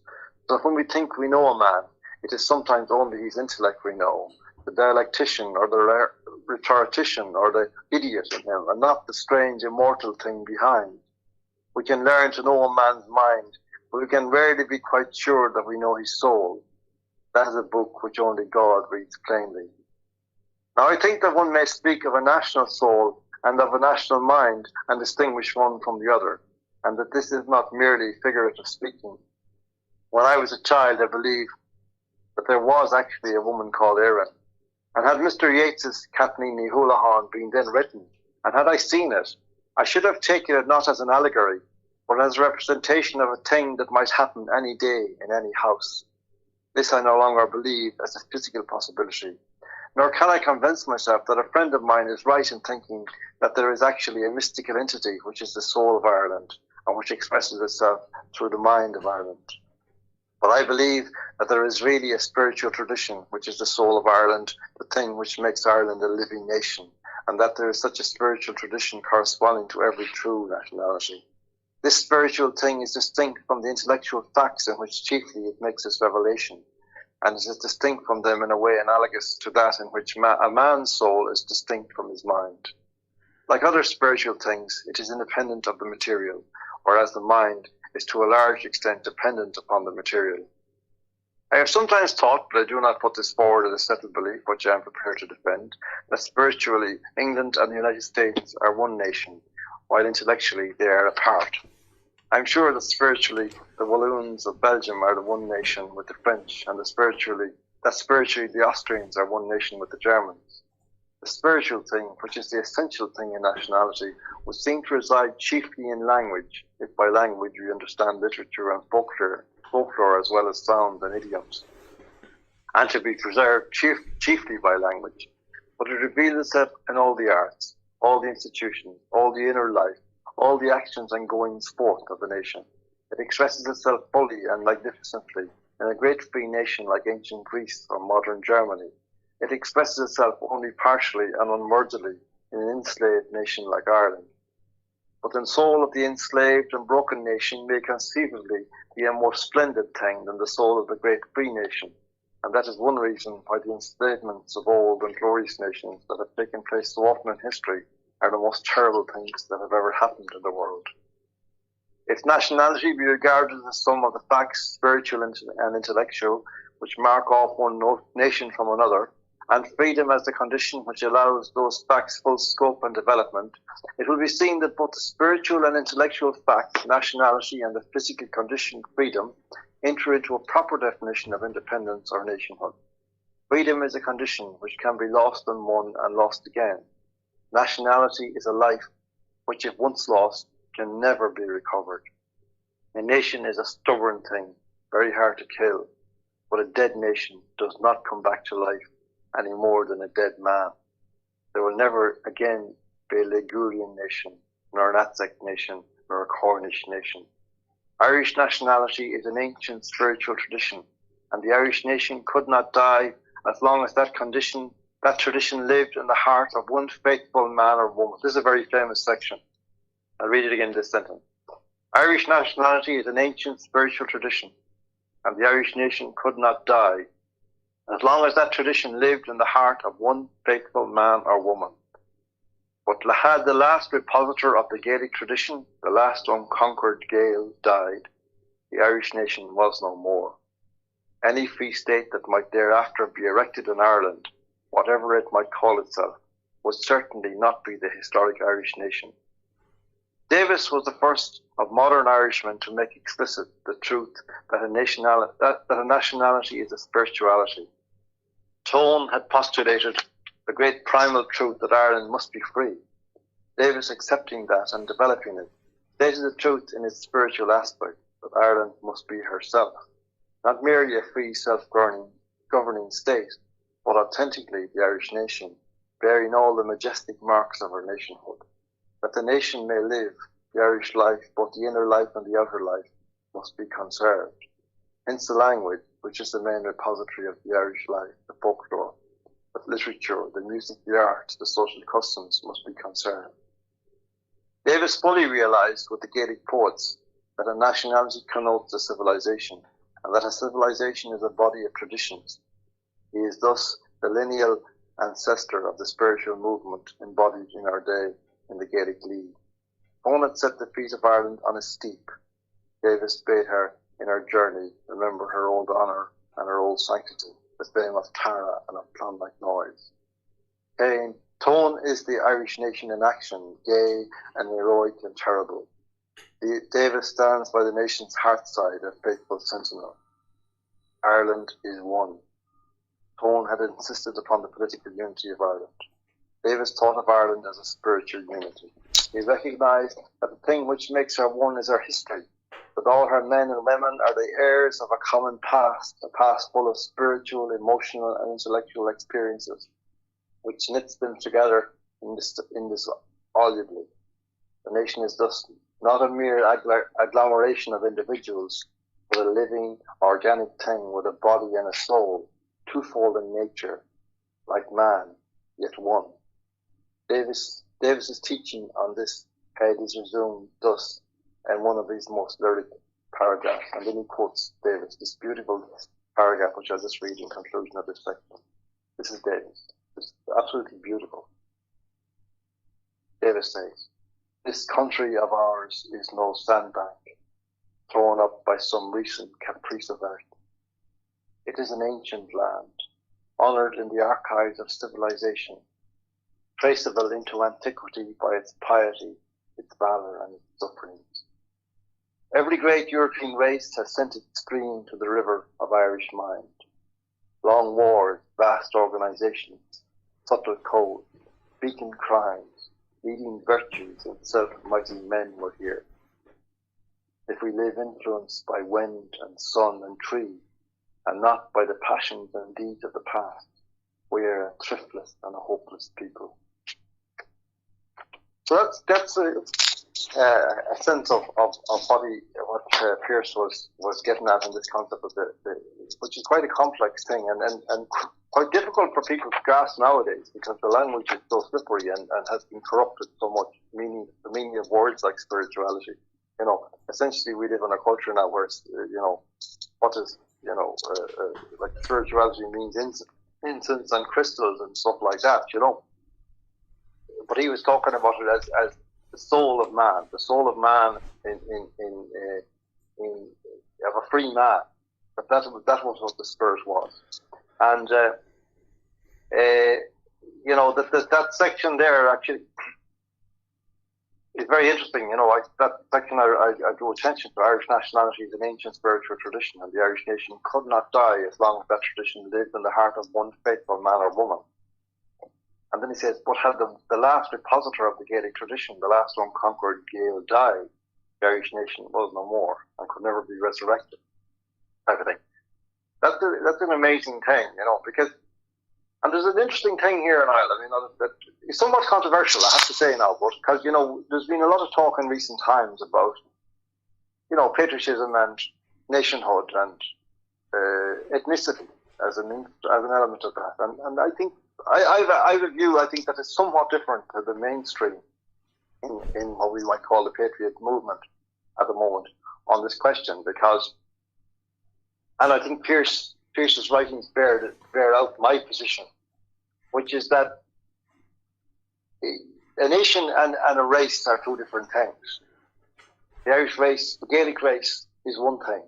So when we think we know a man, it is sometimes only his intellect we know, the dialectician or the rhetorician or the idiot in him, and not the strange immortal thing behind. We can learn to know a man's mind, but we can rarely be quite sure that we know his soul. That is a book which only God reads plainly. Now I think that one may speak of a national soul and of a national mind and distinguish one from the other, and that this is not merely figurative speaking. When I was a child, I believe that there was actually a woman called Erin, and had Mr. Yeats's Kathleen Ní Houlihan been then written, and had I seen it, I should have taken it not as an allegory, but as a representation of a thing that might happen any day in any house. This I no longer believe as a physical possibility, nor can I convince myself that a friend of mine is right in thinking that there is actually a mystical entity which is the soul of Ireland, and which expresses itself through the mind of Ireland. But I believe that there is really a spiritual tradition which is the soul of Ireland, the thing which makes Ireland a living nation, and that there is such a spiritual tradition corresponding to every true nationality. This spiritual thing is distinct from the intellectual facts in which chiefly it makes its revelation, and it is distinct from them in a way analogous to that in which a man's soul is distinct from his mind. Like other spiritual things, it is independent of the material, whereas the mind is to a large extent dependent upon the material. I have sometimes thought, but I do not put this forward as a settled belief which I am prepared to defend, that spiritually England and the United States are one nation, while intellectually they are apart. I am sure that spiritually the Walloons of Belgium are the one nation with the French, and that spiritually the Austrians are one nation with the Germans. The spiritual thing, which is the essential thing in nationality, would seem to reside chiefly in language, if by language we understand literature and folklore as well as sounds and idioms, and to be preserved chiefly by language. But it reveals itself in all the arts, all the institutions, all the inner life, all the actions and goings forth of the nation. It expresses itself fully and magnificently in a great free nation like ancient Greece or modern Germany. It expresses itself only partially and unwordily in an enslaved nation like Ireland. But the soul of the enslaved and broken nation may conceivably be a more splendid thing than the soul of the great free nation, and that is one reason why the enslavements of old and glorious nations that have taken place so often in history are the most terrible things that have ever happened in the world. If nationality be regarded as the sum of the facts, spiritual and intellectual, which mark off one nation from another, and freedom as the condition which allows those facts full scope and development, it will be seen that both the spiritual and intellectual facts, nationality and the physical condition, freedom, enter into a proper definition of independence or nationhood. Freedom is a condition which can be lost and won and lost again. Nationality is a life which, if once lost, can never be recovered. A nation is a stubborn thing, very hard to kill, but a dead nation does not come back to life any more than a dead man. There will never again be a Ligurian nation, nor an Aztec nation, nor a Cornish nation. Irish nationality is an ancient spiritual tradition, and the Irish nation could not die as long as that tradition lived in the heart of one faithful man or woman. This is a very famous section. I'll read it again in this sentence. Irish nationality is an ancient spiritual tradition, and the Irish nation could not die as long as that tradition lived in the heart of one faithful man or woman. But had the last repositor of the Gaelic tradition, the last unconquered Gael, died, the Irish nation was no more. Any free state that might thereafter be erected in Ireland, whatever it might call itself, would certainly not be the historic Irish nation. Davis was the first of modern Irishmen to make explicit the truth that a nationality is a spirituality. Tone had postulated the great primal truth that Ireland must be free. Davis, accepting that and developing it, stated the truth in its spiritual aspect, that Ireland must be herself, not merely a free self-governing state, but authentically the Irish nation, bearing all the majestic marks of her nationhood. That the nation may live, the Irish life, both the inner life and the outer life, must be conserved. Hence the language, which is the main repository of the Irish life, the folklore, the literature, the music, the arts, the social customs must be conserved. Davis fully realised with the Gaelic poets that a nationality connotes a civilization, and that a civilization is a body of traditions. He is thus the lineal ancestor of the spiritual movement embodied in our day in the Gaelic League. Tone had set the feet of Ireland on a steep. Davis bade her, in her journey, remember her old honour and her old sanctity, the fame of Tara and of Clonmacnoise. Saying, Tone is the Irish nation in action, gay and heroic and terrible. Davis stands by the nation's heartside, a faithful sentinel. Ireland is one. Tone had insisted upon the political unity of Ireland. Davis thought of Ireland as a spiritual unity. He recognised that the thing which makes her one is her history, that all her men and women are the heirs of a common past, a past full of spiritual, emotional and intellectual experiences, which knits them together indissolubly. The nation is thus not a mere agglomeration of individuals, but a living, organic thing with a body and a soul, twofold in nature, like man, yet one. Davis's teaching on this head is resumed thus in one of his most lyric paragraphs, and then he quotes Davis, this beautiful paragraph which I'll just read in conclusion of this section. This is Davis. It's absolutely beautiful. Davis says, "This country of ours is no sandbank, thrown up by some recent caprice of earth. It is an ancient land, honoured in the archives of civilization, traceable into antiquity by its piety, its valour and its sufferings. Every great European race has sent its stream to the river of Irish mind. Long wars, vast organisations, subtle codes, beacon crimes, leading virtues and self-mighty men were here. If we live influenced by wind and sun and tree, and not by the passions and deeds of the past, we are a thriftless and a hopeless people." So that's a sense of what Pearse was getting at in this concept of which is quite a complex thing and quite difficult for people to grasp nowadays, because the language is so slippery and has been corrupted so much. The meaning of words like spirituality. Essentially we live in a culture now where what is like spirituality means incense and crystals and stuff like that. But he was talking about it as the soul of man, of a free man. That was what the spirit was, and that section there actually it's very interesting. That section I drew attention to. Irish nationality is an ancient spiritual tradition, and the Irish nation could not die as long as that tradition lived in the heart of one faithful man or woman. And then he says, but had the last repositor of the Gaelic tradition, the last unconquered Gael, died, the Irish nation was no more and could never be resurrected. Type of thing. That's an amazing thing, because, and there's an interesting thing here in Ireland, that is somewhat controversial, I have to say now, but because, there's been a lot of talk in recent times about, patriotism and nationhood and ethnicity as an element of that. And I think, I have a view, I think that is somewhat different to the mainstream in what we might call the patriot movement at the moment on this question, because, and I think Pearse's writings bear out my position, which is that a nation and a race are two different things. The Irish race, the Gaelic race, is one thing.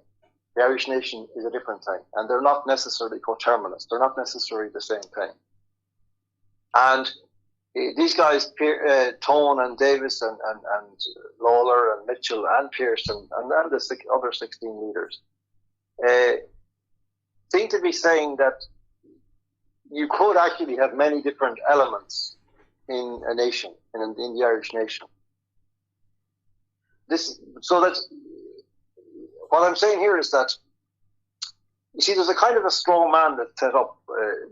The Irish nation is a different thing. And they're not necessarily coterminous. They're not necessarily the same thing. And these guys, Tone and Davis and Lawler and Mitchell and Pearse and the other 16 leaders, seem to be saying that you could actually have many different elements in a nation, in the Irish nation. So that what I'm saying here is that, you see, there's a kind of a straw man that's set up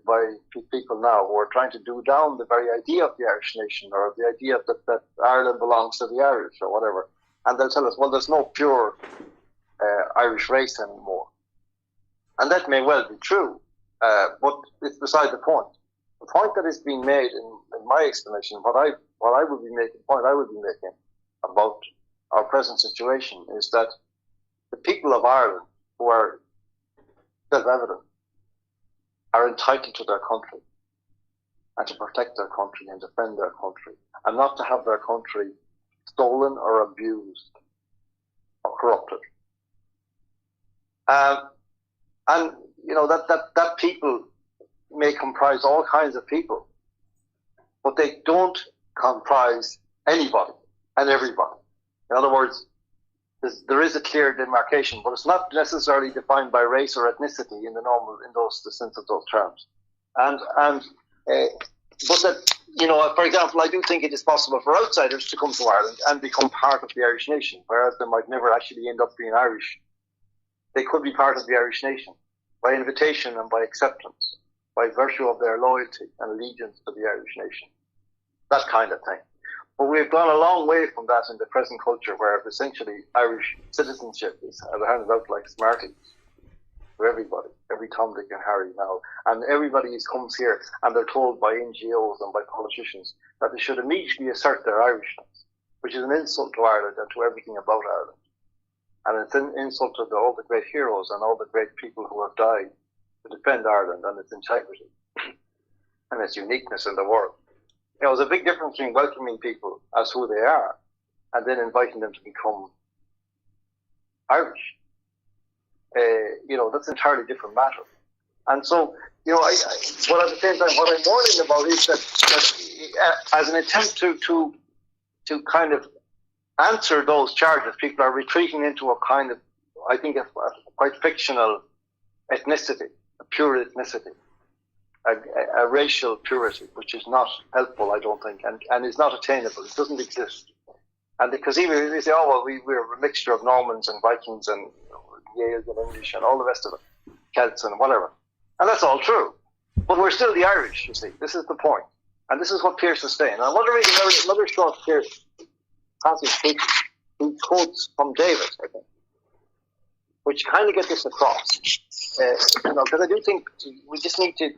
by people now who are trying to do down the very idea of the Irish nation, or the idea that Ireland belongs to the Irish or whatever. And they'll tell us, well, there's no pure Irish race anymore. And that may well be true, but it's beside the point. The point that is being made in my explanation, what I would be making about our present situation is that the people of Ireland, who are self-evident, are entitled to their country and to protect their country and defend their country, and not to have their country stolen or abused or corrupted. And that people may comprise all kinds of people, but they don't comprise anybody and everybody. In other words, there is a clear demarcation, but it's not necessarily defined by race or ethnicity in the sense of those terms. But that, for example, I do think it is possible for outsiders to come to Ireland and become part of the Irish nation, whereas they might never actually end up being Irish. They could be part of the Irish nation by invitation and by acceptance, by virtue of their loyalty and allegiance to the Irish nation. That kind of thing. But we've gone a long way from that in the present culture, where essentially Irish citizenship is handed out like Smarties to everybody, every Tom, Dick and Harry now. And everybody comes here and they're told by NGOs and by politicians that they should immediately assert their Irishness, which is an insult to Ireland and to everything about Ireland. And it's an insult to all the great heroes and all the great people who have died to defend Ireland and its integrity and its uniqueness in the world. There's a big difference between welcoming people as who they are and then inviting them to become Irish. That's an entirely different matter. And so, but at the same time, what I'm warning about is that as an attempt to kind of answer those charges, people are retreating into a kind of, I think, a quite fictional ethnicity, a pure ethnicity. A racial purity, which is not helpful, I don't think, and is not attainable. It doesn't exist. And because even they say, oh, well, we're a mixture of Normans and Vikings and Gaels and English and all the rest of it, Celts and whatever. And that's all true. But we're still the Irish, you see. This is the point. And this is what Pearse is saying. And I want to read another short Pearse passage, who quotes from David, I think, which kind of gets this across. Because I do think we just need to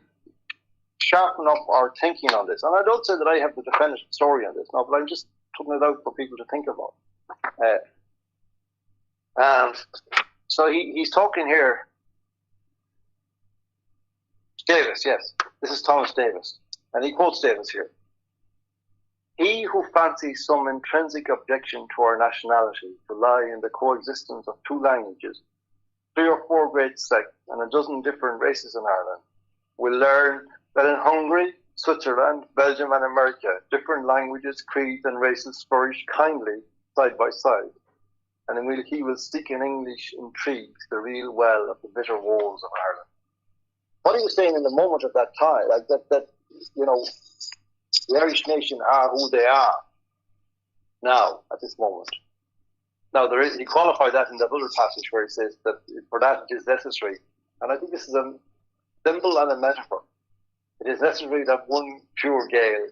sharpen up our thinking on this. And I don't say that I have the definitive story on this, no, but I'm just putting it out for people to think about. And so he's talking here. Davis, yes. This is Thomas Davis. And he quotes Davis here. He who fancies some intrinsic objection to our nationality to lie in the coexistence of two languages, 3 or 4 great sects, and a dozen different races in Ireland, will learn that in Hungary, Switzerland, Belgium, and America, different languages, creeds, and races flourish kindly side by side. And he will speak in English intrigues the real well of the bitter woes of Ireland. What are you saying in the moment of that time? Like that the Irish nation are who they are now, at this moment. Now, he qualified that in that other passage where he says that for that it is necessary. And I think this is a symbol and a metaphor. It is necessary that one pure Gael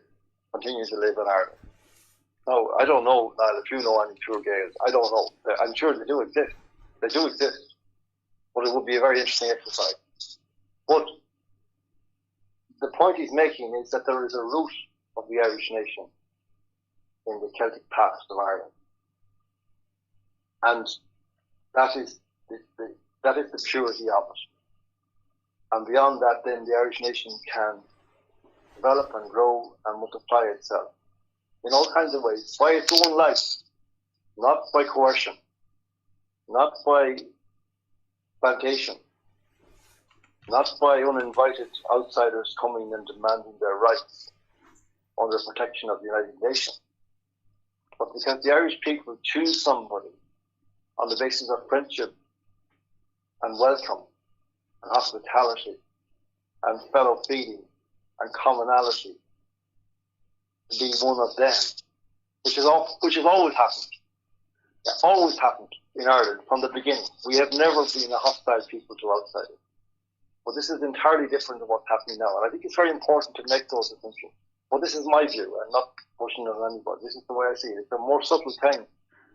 continue to live in Ireland. Now, I don't know, Niall, if you know any pure Gaels. I don't know. I'm sure they do exist. They do exist. But it would be a very interesting exercise. But the point he's making is that there is a root of the Irish nation in the Celtic past of Ireland. And that is the purity of it. And beyond that, then the Irish nation can develop and grow and multiply itself in all kinds of ways, by its own life, not by coercion, not by plantation, not by uninvited outsiders coming and demanding their rights under protection of the United Nations, but because the Irish people choose somebody on the basis of friendship and welcome and hospitality and fellow feeling and commonality to be one of them, which has always happened. Always happened in Ireland from the beginning. We have never been a hostile people to outsiders. But this is entirely different than what's happening now. And I think it's very important to make those distinctions. But this is my view. I'm not pushing it on anybody. This is the way I see it. It's a more subtle thing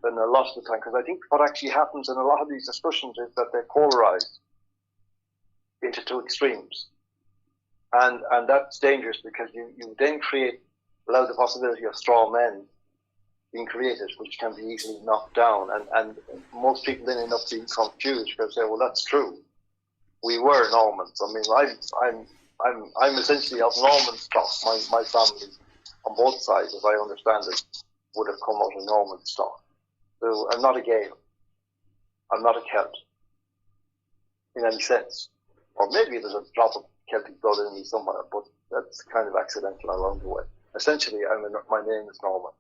than a lot of the time. Because I think what actually happens in a lot of these discussions is that they're polarized into two extremes. And that's dangerous because you then allow the possibility of straw men being created, which can be easily knocked down. And most people then end up being confused because they say, well, that's true. We were Normans. I mean, I'm essentially of Norman stock. My family, on both sides, as I understand it, would have come out of Norman stock. So I'm not a Gael. I'm not a Celt in any sense. Or maybe there's a drop of Celtic blood in me somewhere, but that's kind of accidental along the way. Essentially, my name is Norman.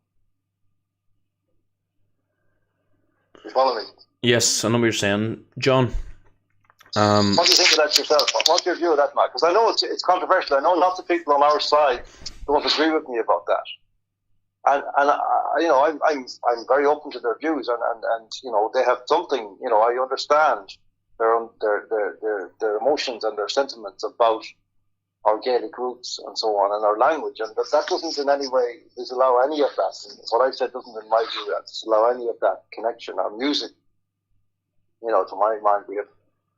You follow me? Yes, I know what you're saying, John. What do you think of that yourself? What's your view of that, Mark? Because I know it's controversial. I know lots of people on our side don't agree with me about that. And I'm very open to their views, and they have something. I understand their emotions and their sentiments about our Gaelic roots and so on, and our language, and that doesn't in any way disallow any of that. And what I said doesn't, in my view, disallow any of that connection. Our music, to my mind, we have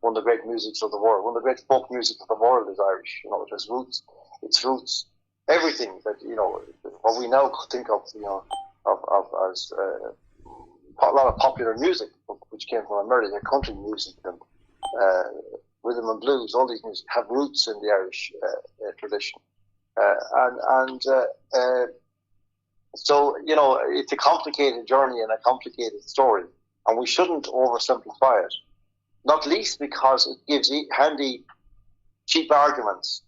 one of the great musics of the world, one of the great folk music of the world is Irish. It has roots, its roots, everything that what we now think of, as a lot of popular music, which came from America, country music and rhythm and blues, all these music have roots in the Irish tradition, so it's a complicated journey and a complicated story, and we shouldn't oversimplify it. Not least because it gives handy, cheap arguments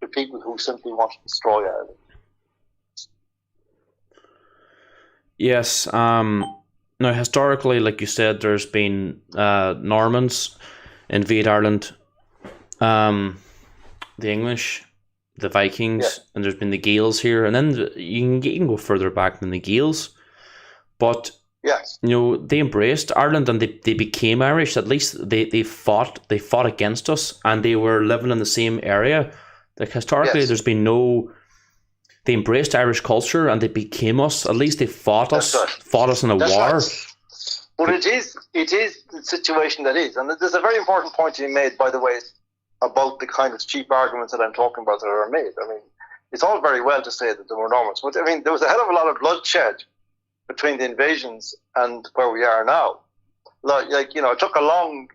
to people who simply want to destroy Ireland. Yes. Now, historically, like you said, there's been Normans invade Ireland, the English, the Vikings, and there's been the Gaels here, and then you can go further back than the Gaels, but yes, they embraced Ireland and they became Irish. At least they fought against us, and they were living in the same area. Like historically, there's been they embraced Irish culture and they became us. At least they fought us in a war. Right. But it is the situation that is, and there's a very important point you made, by the way, about the kind of cheap arguments that I'm talking about that are made. I mean, it's all very well to say that there were Normans, but I mean, there was a hell of a lot of bloodshed between the invasions and where we are now. It took a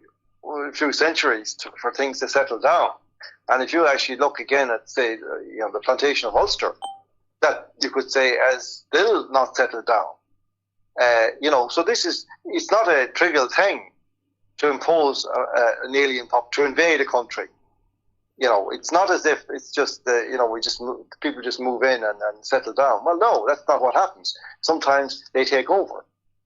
few centuries for things to settle down. And if you actually look again at, say, the plantation of Ulster, that you could say has still not settled down. So it's not a trivial thing to impose an alien to invade a country. it's not as if it's just people just move in and settle down. Well, no, that's not what happens. Sometimes they take over.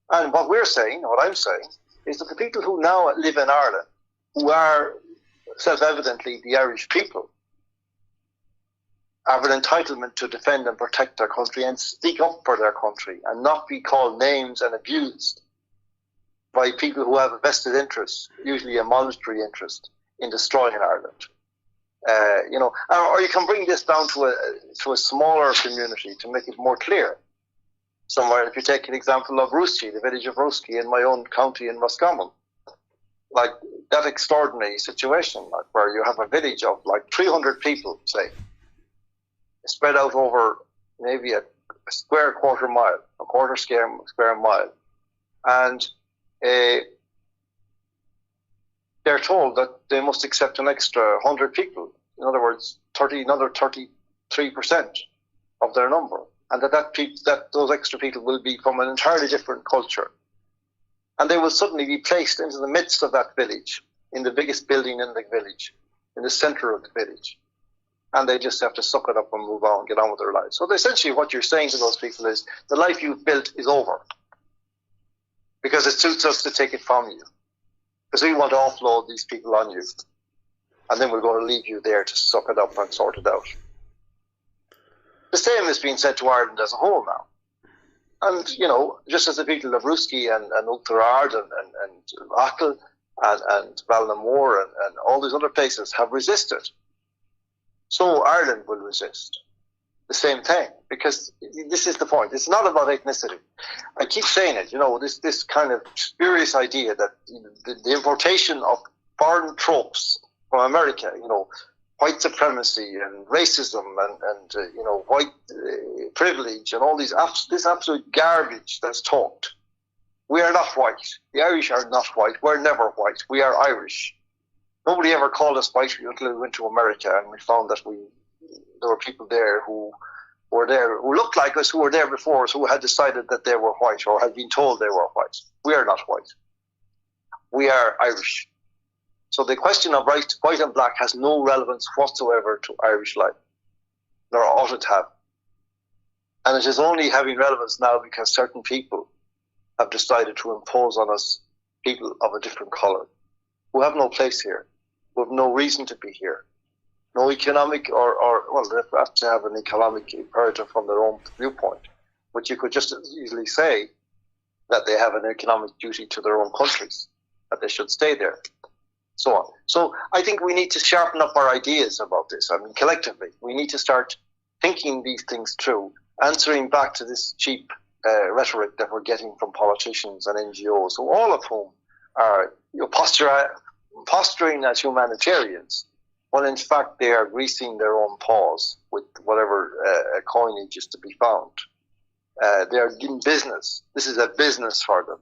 And what I'm saying, is that the people who now live in Ireland, who are self-evidently the Irish people, have an entitlement to defend and protect their country and speak up for their country and not be called names and abused by people who have a vested interest, usually a monetary interest, in destroying Ireland. Or you can bring this down to a smaller community to make it more clear. Somewhere, if you take an example of Rousky, the village of Rousky in my own county in Roscommon, like that extraordinary situation, like where you have a village of like 300 people, say, spread out over maybe a square quarter mile, a quarter square mile, and they're told that they must accept an extra 100 people. In other words, another 33% of their number, and that those extra people will be from an entirely different culture, and they will suddenly be placed into the midst of that village, in the biggest building in the village, in the center of the village, and they just have to suck it up and move on, get on with their lives. So essentially, what you're saying to those people is, the life you've built is over, because it suits us to take it from you. Because we want to offload these people on you, and then we're going to leave you there to suck it up and sort it out. The same is being said to Ireland as a whole now. And, just as the people of Rousky and Ultarard and Achill and Ballinamore and all these other places have resisted, so Ireland will resist the same thing, because this is the point. It's not about ethnicity. I keep saying it, this kind of spurious idea that the importation of foreign tropes from America, white supremacy and racism and white privilege and all this absolute garbage that's talked. We are not white. The Irish are not white. We're never white. We are Irish. Nobody ever called us white until we went to America and we found that there were people there who looked like us, who were there before us, who had decided that they were white or had been told they were white. We are not white. We are Irish. So the question of white and black has no relevance whatsoever to Irish life, nor ought it have. And it is only having relevance now because certain people have decided to impose on us people of a different colour, who have no place here, who have no reason to be here, no economic they have to have an economic imperative from their own viewpoint, but you could just as easily say that they have an economic duty to their own countries, that they should stay there, so on. So I think we need to sharpen up our ideas about this. I mean, collectively, we need to start thinking these things through, answering back to this cheap rhetoric that we're getting from politicians and NGOs, who all of whom are posturing as humanitarians, when in fact they are greasing their own paws with whatever coinage is to be found. They are in business. This is a business for them,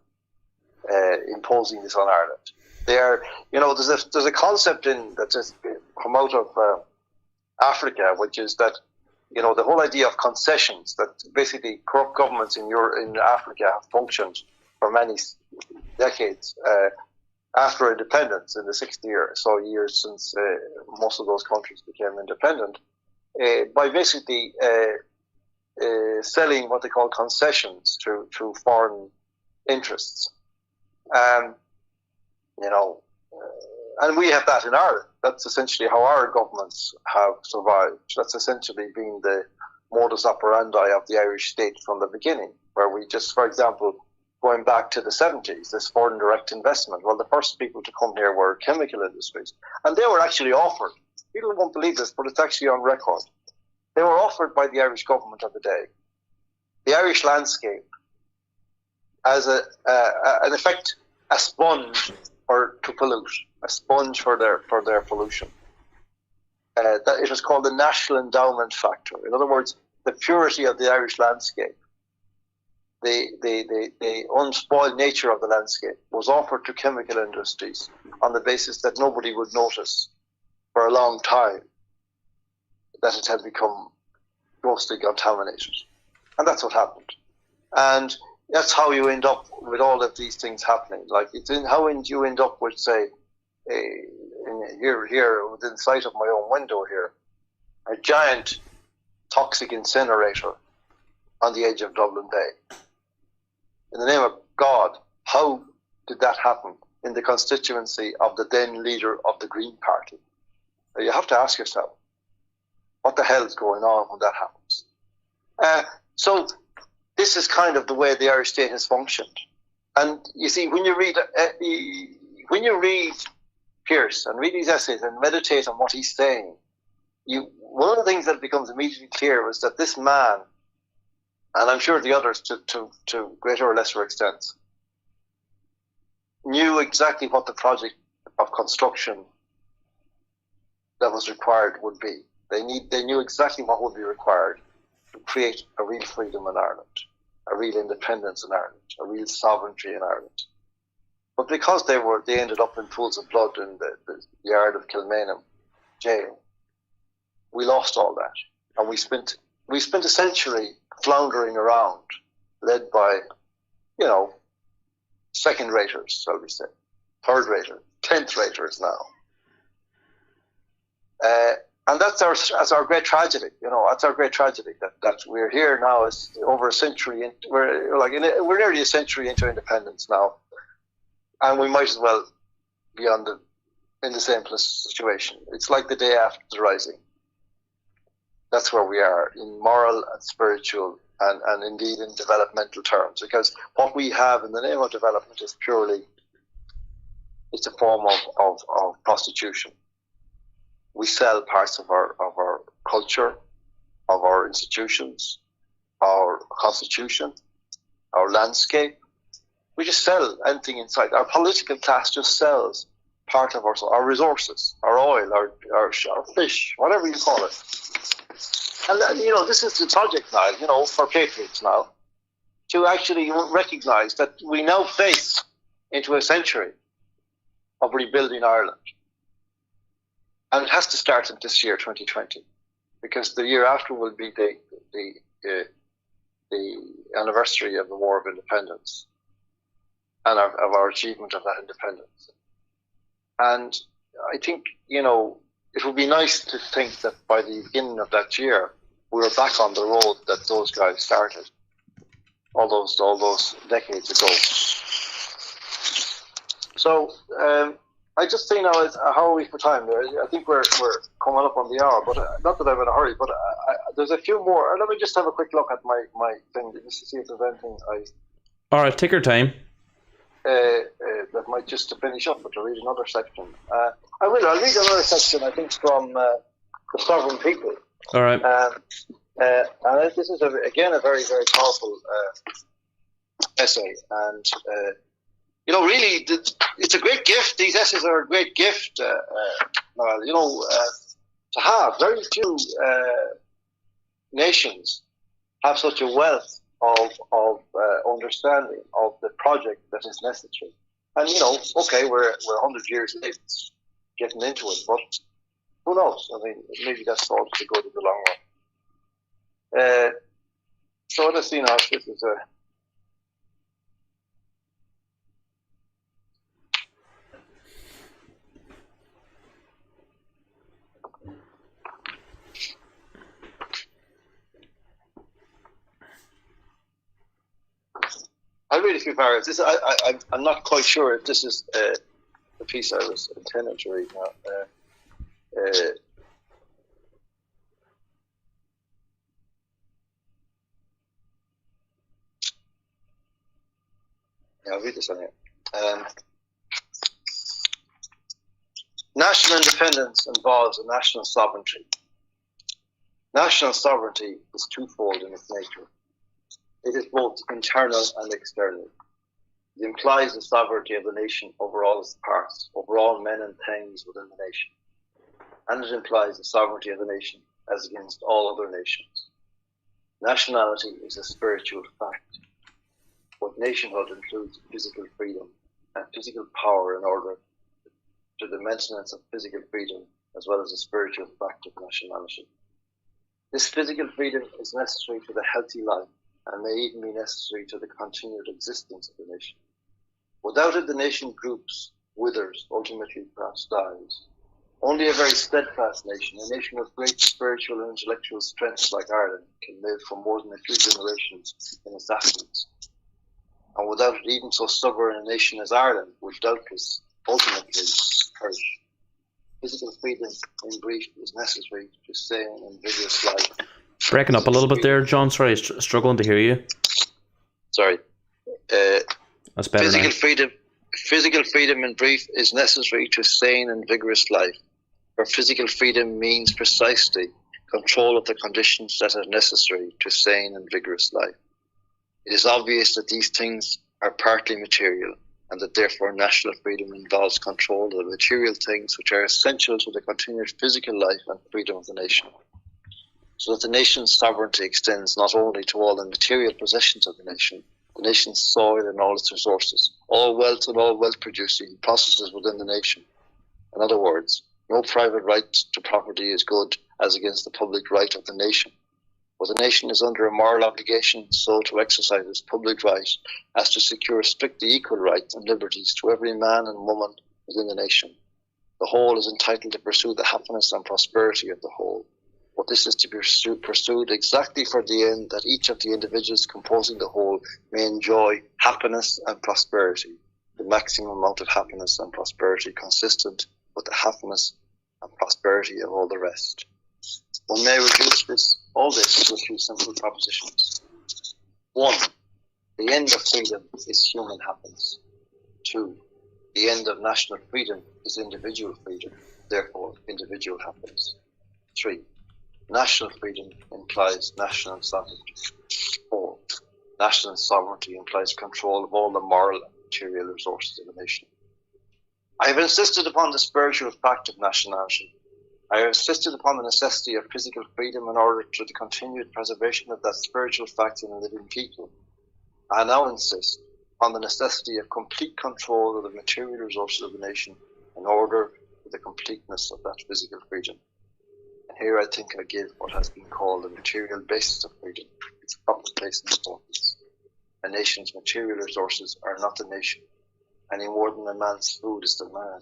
imposing this on Ireland. They are, there's a concept that just come out of Africa, which is that, the whole idea of concessions, that basically corrupt governments in Africa have functioned for many decades after independence in the 60 years since most of those countries became independent, by basically selling what they call concessions to foreign interests. And we have that in Ireland. That's essentially how our governments have survived. That's essentially been the modus operandi of the Irish state from the beginning, where we just, for example, going back to the 70s, this foreign direct investment. Well, the first people to come here were chemical industries. And they were actually offered, people won't believe this, but it's actually on record. They were offered by the Irish government of the day, the Irish landscape, as in effect, a sponge to pollute, a sponge for their pollution. That it was called the national endowment factor. In other words, the purity of the Irish landscape, the unspoiled nature of the landscape was offered to chemical industries on the basis that nobody would notice for a long time that it had become grossly contaminated. And that's what happened. And that's how you end up with all of these things happening. Like, how you end up with, say, here within sight of my own window here, a giant toxic incinerator on the edge of Dublin Bay. In the name of God, how did that happen in the constituency of the then leader of the Green Party? You have to ask yourself, what the hell is going on when that happens? So this is kind of the way the Irish state has functioned. And you see, when you read Pearse and read his essays and meditate on what he's saying, one of the things that becomes immediately clear is that this man, and I'm sure the others to greater or lesser extents, knew exactly what the project of construction that was required would be. They knew exactly what would be required to create a real freedom in Ireland, a real independence in Ireland, a real sovereignty in Ireland. But because they ended up in pools of blood in the yard of Kilmainham jail, we lost all that, and we spent a century floundering around, led by, second raters, shall we say, third raters, 10th raters now. And that's our great tragedy, that's our great tragedy, that we're here now is over a century, we're nearly a century into independence now, and we might as well be in the same situation. It's like the day after the Rising. That's where we are in moral and spiritual and indeed in developmental terms, because what we have in the name of development is it's a form of prostitution. We sell parts of our culture, of our institutions, our constitution, our landscape. We just sell anything inside. Our political class just sells part of our resources, our oil, our fish, whatever you call it. And this is the project now, for patriots now, to actually recognise that we now face into a century of rebuilding Ireland. And it has to start in this year, 2020, because the year after will be the anniversary of the War of Independence and of our achievement of that independence. And I think, it would be nice to think that by the beginning of that year, we were back on the road that those guys started all those decades ago. So I just see now, how are we for time there? I think we're coming up on the hour, but not that I'm in a hurry, but there's a few more. Let me just have a quick look at my thing just to see if there's anything All right, take your time. That might just to finish up, but to read another section. I'll read another section, I think, from The Sovereign People. All right. And this is, again, a very, very powerful essay. And, really, it's a great gift. These essays are a great gift, to have. Very few nations have such a wealth of understanding of the project that is necessary. And, okay, we're 100 years late getting into it, but who knows? I mean, maybe that's all to go to the long run. So let's see now if this is a... I'll read a few paragraphs. I'm not quite sure if this is the piece I was intending to read now. I'll read this on here. National independence involves a national sovereignty. National sovereignty is twofold in its nature. It is both internal and external. It implies the sovereignty of the nation over all its parts, over all men and things within the nation. And it implies the sovereignty of the nation as against all other nations. Nationality is a spiritual fact, but nationhood includes physical freedom and physical power in order to the maintenance of physical freedom as well as the spiritual fact of nationality. This physical freedom is necessary to the healthy life and may even be necessary to the continued existence of the nation. Without it, the nation groups, withers, ultimately perhaps dies. Only a very steadfast nation, a nation of great spiritual and intellectual strength like Ireland, can live for more than a few generations in its affluence. And without it, even so stubborn a nation as Ireland would doubtless ultimately perish. Physical freedom, in brief, is necessary to sustain and vigorous life. Breaking up a little bit there, John. Sorry, struggling to hear you. Sorry. That's better now. Physical freedom, in brief, is necessary to sane and vigorous life. For physical freedom means precisely control of the conditions that are necessary to sane and vigorous life. It is obvious that these things are partly material, and that therefore national freedom involves control of the material things which are essential to the continued physical life and freedom of the nation. So that the nation's sovereignty extends not only to all the material possessions of the nation's soil and all its resources, all wealth and all wealth-producing processes within the nation. In other words, no private right to property is good as against the public right of the nation. But the nation is under a moral obligation so to exercise its public right as to secure strictly equal rights and liberties to every man and woman within the nation. The whole is entitled to pursue the happiness and prosperity of the whole. But this is to be pursued exactly for the end that each of the individuals composing the whole may enjoy happiness and prosperity, the maximum amount of happiness and prosperity consistent with the happiness and prosperity of all the rest. One may reduce all this to a few simple propositions. 1. The end of freedom is human happiness. 2. The end of national freedom is individual freedom, therefore individual happiness. 3. National freedom implies national sovereignty. 4. National sovereignty implies control of all the moral and material resources of the nation. I have insisted upon the spiritual fact of nationality. I have insisted upon the necessity of physical freedom in order to the continued preservation of that spiritual fact in a living people. I now insist on the necessity of complete control of the material resources of the nation in order for the completeness of that physical freedom. And here I think I give what has been called the material basis of freedom its proper place and importance. A nation's material resources are not the nation, any more than a man's food is the man,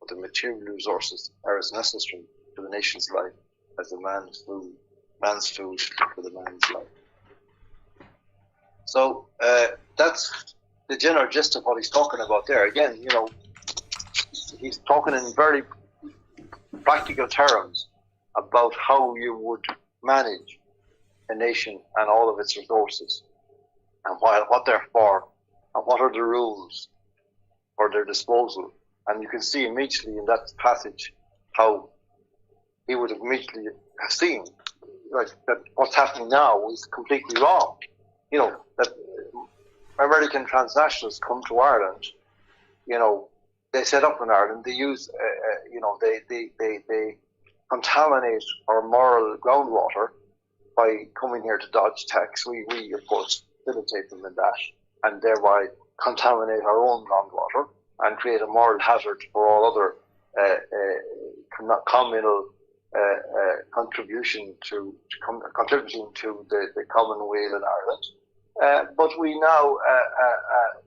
but the material resources are as necessary to the nation's life as the man's food for the man's life. So that's the general gist of what he's talking about there. Again, he's talking in very practical terms about how you would manage a nation and all of its resources, and what they're for, and what are the rules for their disposal. And you can see immediately in that passage how he would have immediately have seen that what's happening now is completely wrong. That American transnationals come to Ireland, they set up in Ireland, they use, they contaminate our moral groundwater by coming here to dodge tax. We of course facilitate them in that, and thereby contaminate our own groundwater and create a moral hazard for all other communal contributing to the commonweal in Ireland. But we now,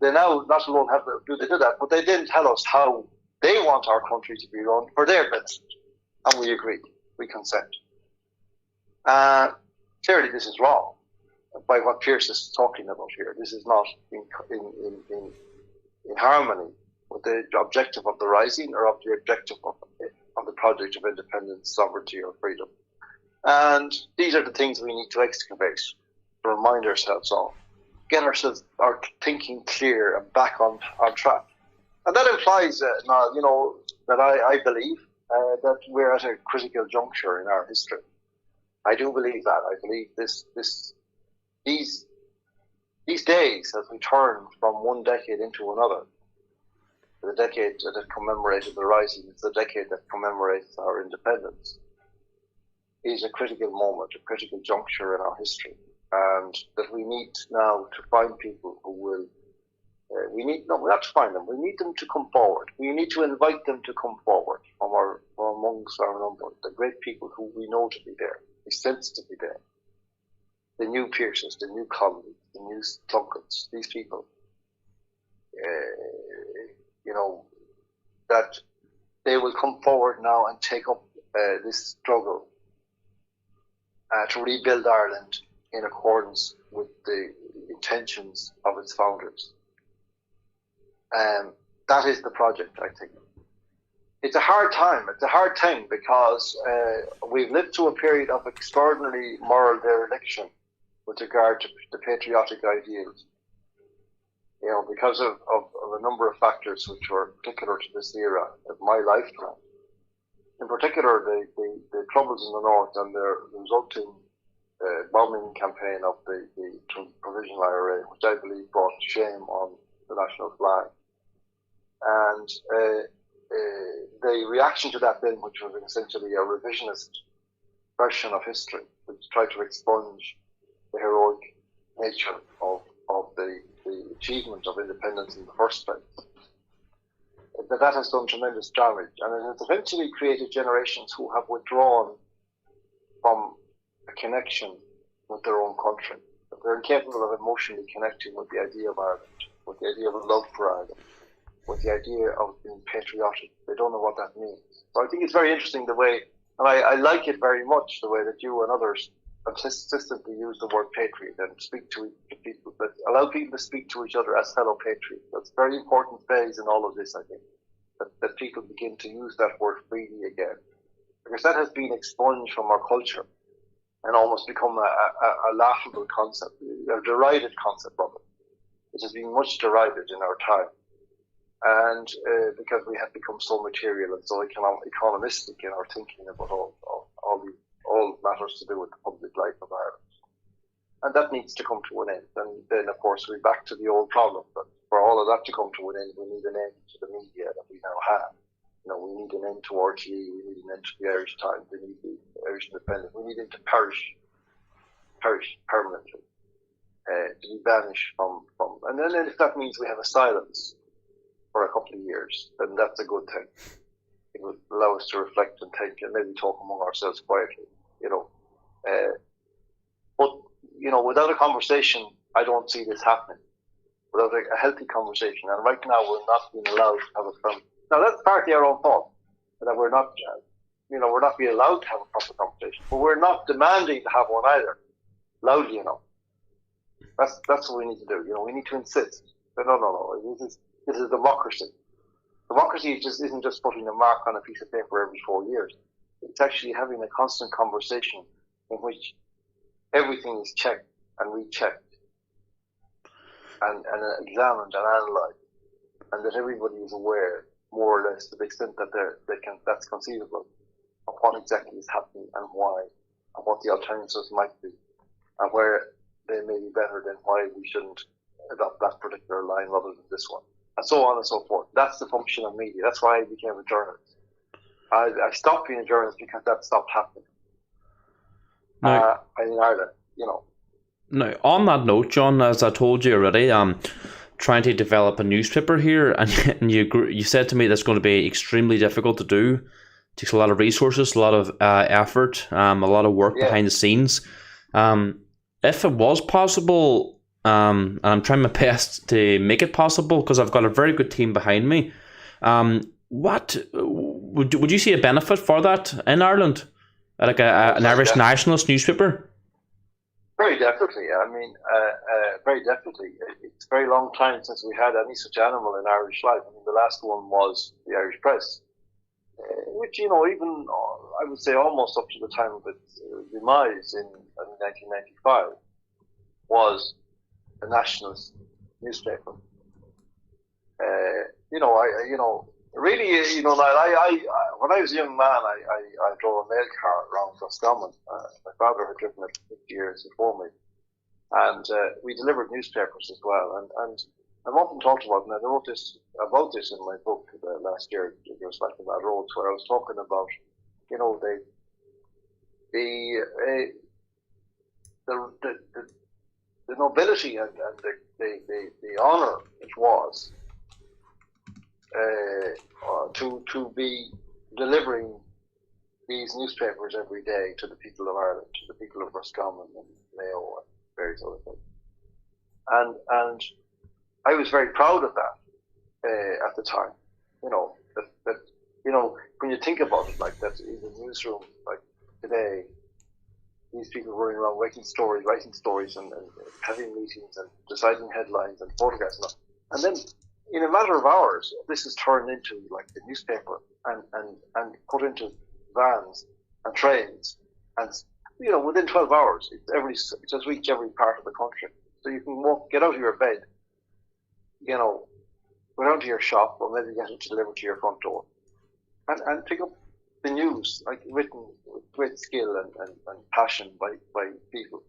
they now not alone do that, but they didn't tell us how they want our country to be run for their benefit. And we agree, we consent. Clearly this is wrong by what Pearse is talking about here. This is not in harmony with the objective of the Rising or of the objective of the project of independence, sovereignty or freedom. And these are the things we need to excavate, to remind ourselves of, get ourselves our thinking clear and back on track. And that implies, that I believe that we're at a critical juncture in our history. I do believe that. I believe these days, as we turn from one decade into another, the decade that commemorated the Rising, it's the decade that commemorates our independence, is a critical moment, a critical juncture in our history, and that we need now to find people who will. We need them to come forward. We need to invite them to come forward from amongst our number, the great people who we know to be there, we sense to be there. The new Pearses, the new Connolly, the new Plunketts, these people, that they will come forward now and take up this struggle to rebuild Ireland in accordance with the intentions of its founders. That is the project, I think. It's a hard time. It's a hard thing because we've lived through a period of extraordinary moral dereliction with regard to the patriotic ideals. You know, because of a number of factors which were particular to this era of my lifetime. In particular, the troubles in the north and the resulting bombing campaign of the Provisional IRA, which I believe brought shame on the national flag. And the reaction to that then, which was essentially a revisionist version of history, which tried to expunge the heroic nature of the achievement of independence in the first place, that has done tremendous damage. And it has eventually created generations who have withdrawn from a connection with their own country. That they're incapable of emotionally connecting with the idea of Ireland, with the idea of a love for Ireland, with the idea of being patriotic. They don't know what that means. So I think it's very interesting the way, and I like it very much, the way that you and others consistently use the word patriot and speak to people, but allow people to speak to each other as fellow patriots. That's a very important phase in all of this, I think, that people begin to use that word freely again. Because that has been expunged from our culture and almost become a laughable concept, a derided concept of it. It has been much derided in our time. And because we have become so material and so economistic in our thinking about all matters to do with the public life of Ireland. And that needs to come to an end. And then, of course, we're back to the old problem. But for all of that to come to an end, we need an end to the media that we now have. You know, we need an end to RTE, we need an end to the Irish Times, we need the Irish Independent, we need it to perish permanently, to be banished from. And then if that means we have a silence for a couple of years, then that's a good thing. It would allow us to reflect and think and maybe talk among ourselves quietly, you know. But, you know, without a conversation, I don't see this happening. Without a healthy conversation. And right now, we're not being allowed to have a firm. Now, that's partly our own fault, that we're not, we're not being allowed to have a proper conversation. But we're not demanding to have one either, loudly enough. That's what we need to do. You know, we need to insist. No. This is democracy. Democracy isn't just putting a mark on a piece of paper every 4 years. It's actually having a constant conversation in which everything is checked and rechecked and examined and analysed, and that everybody is aware, more or less, to the extent that that's conceivable, of what exactly is happening and why, and what the alternatives might be, and where they may be better, than why we shouldn't adopt that particular line rather than this one, and so on and so forth. That's the function of media. That's why I became a journalist. I stopped being a journalist because that stopped happening. In Ireland, you know. Now, on that note, John, as I told you already, trying to develop a newspaper here, and you said to me that's going to be extremely difficult to do. It takes a lot of resources, a lot of effort, a lot of work behind the scenes. If it was possible, and I'm trying my best to make it possible because I've got a very good team behind me, what would you see a benefit for that in Ireland? Like an Irish nationalist newspaper? Very definitely. I mean, very definitely. It's a very long time since we had any such animal in Irish life. I mean, the last one was the Irish Press, which, even I would say almost up to the time of its demise in 1995, was a nationalist newspaper. Really, when I was a young man, I drove a mail car around Roscommon. My father had driven it 50 years before me. And we delivered newspapers as well. And I'm often talked about, and I wrote about this in my book last year, Irrespective of Bad Roads, where I was talking about, the nobility and the honour it was to be delivering these newspapers every day to the people of Ireland, to the people of Roscommon and Mayo and various other things. And I was very proud of that at the time. when you think about it like that, in the newsroom, like today, these people running around writing stories, and having meetings and deciding headlines and photographs, and then in a matter of hours, this is turned into like the newspaper and put into vans and trains, and within 12 hours, it has reached every part of the country. So you can get out of your bed, go down to your shop, or maybe get it delivered to your front door, and pick up the news, like written with great skill and passion by people.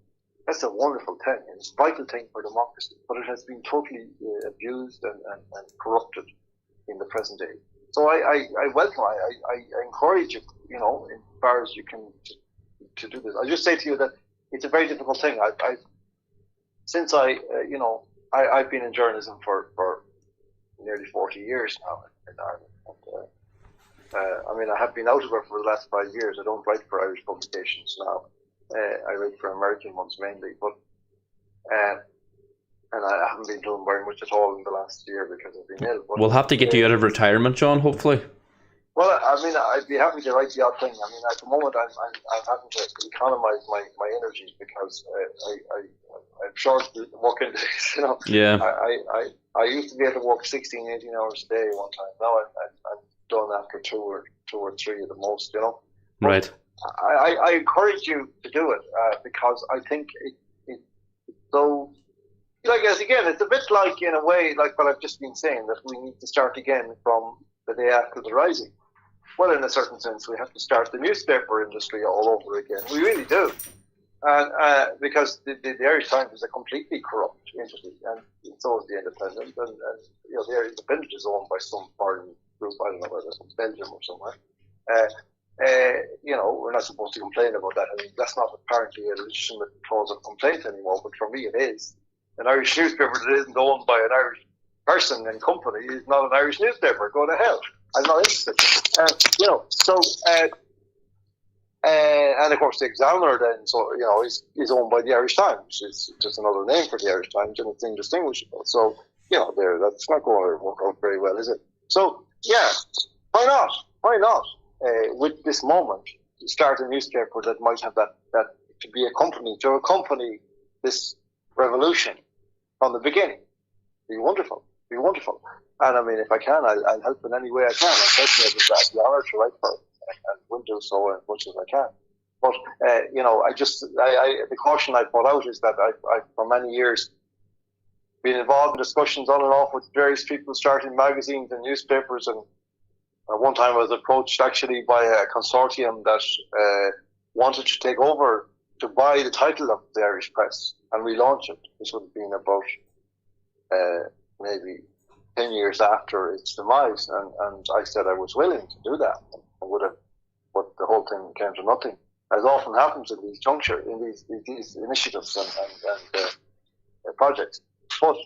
That's a wonderful thing, and it's a vital thing for democracy, but it has been totally abused and corrupted in the present day. So I welcome, I encourage you, as far as you can, to do this. I'll just say to you that it's a very difficult thing. Since I've been in journalism for nearly 40 years now in Ireland. I have been out of it for the last 5 years. I don't write for Irish publications now. I write for American ones mainly, but and I haven't been doing very much at all in the last year because I've been ill. But we'll have to get you out of retirement, John, hopefully. Well, I'd be happy to write the odd thing. At the moment, I'm having to economize my energies because I'm short working days. Yeah. I used to be able to work 16, 18 hours a day one time. Now I'm done after two or three at the most. But right. I encourage you to do it because I think it's so. Again, it's a bit like, in a way, like what I've just been saying, that we need to start again from the day after the Rising. Well, in a certain sense, we have to start the newspaper industry all over again. We really do. And because the Irish Times is a completely corrupt entity, and so is the Independent. And the Independent is owned by some foreign group, I don't know whether it's Belgium or somewhere. We're not supposed to complain about that. That's not apparently a legitimate cause of complaint anymore, but for me it is. An Irish newspaper that isn't owned by an Irish person and company is not an Irish newspaper. Go to hell. I'm not interested. And of course the Examiner then, is owned by the Irish Times. It's just another name for the Irish Times, and it's indistinguishable. So, that's not going to work out very well, is it? So, yeah, why not? Why not? With this moment, start a newspaper that might have that to accompany this revolution from the beginning. Be wonderful. And if I can, I'll help in any way I can. I'm certainly the honour to write for it, and will do so as much as I can. But the caution I put out is that I've for many years been involved in discussions on and off with various people starting magazines and newspapers, and at one time I was approached actually by a consortium that wanted to take over, to buy the title of the Irish Press and relaunch it. This would have been about maybe 10 years after its demise, and I said I was willing to do that. I would have, but the whole thing came to nothing, as often happens in these these initiatives and projects. But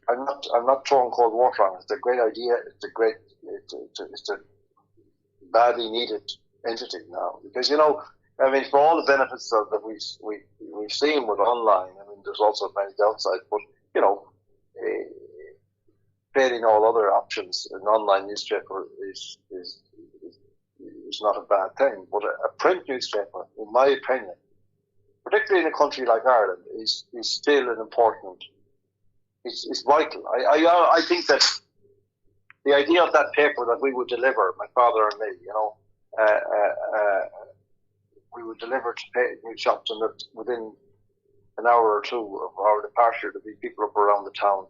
I'm not throwing cold water on it. It's a great idea. It's a badly needed entity now, because for all the benefits that we've seen with online, there's also many downsides. But failing all other options, an online newspaper is not a bad thing. But a print newspaper, in my opinion, particularly in a country like Ireland, is still an important. It's vital. I think that the idea of that paper that we would deliver, my father and me, we would deliver to new shops, and that within an hour or two of our departure, there'd be people up around the town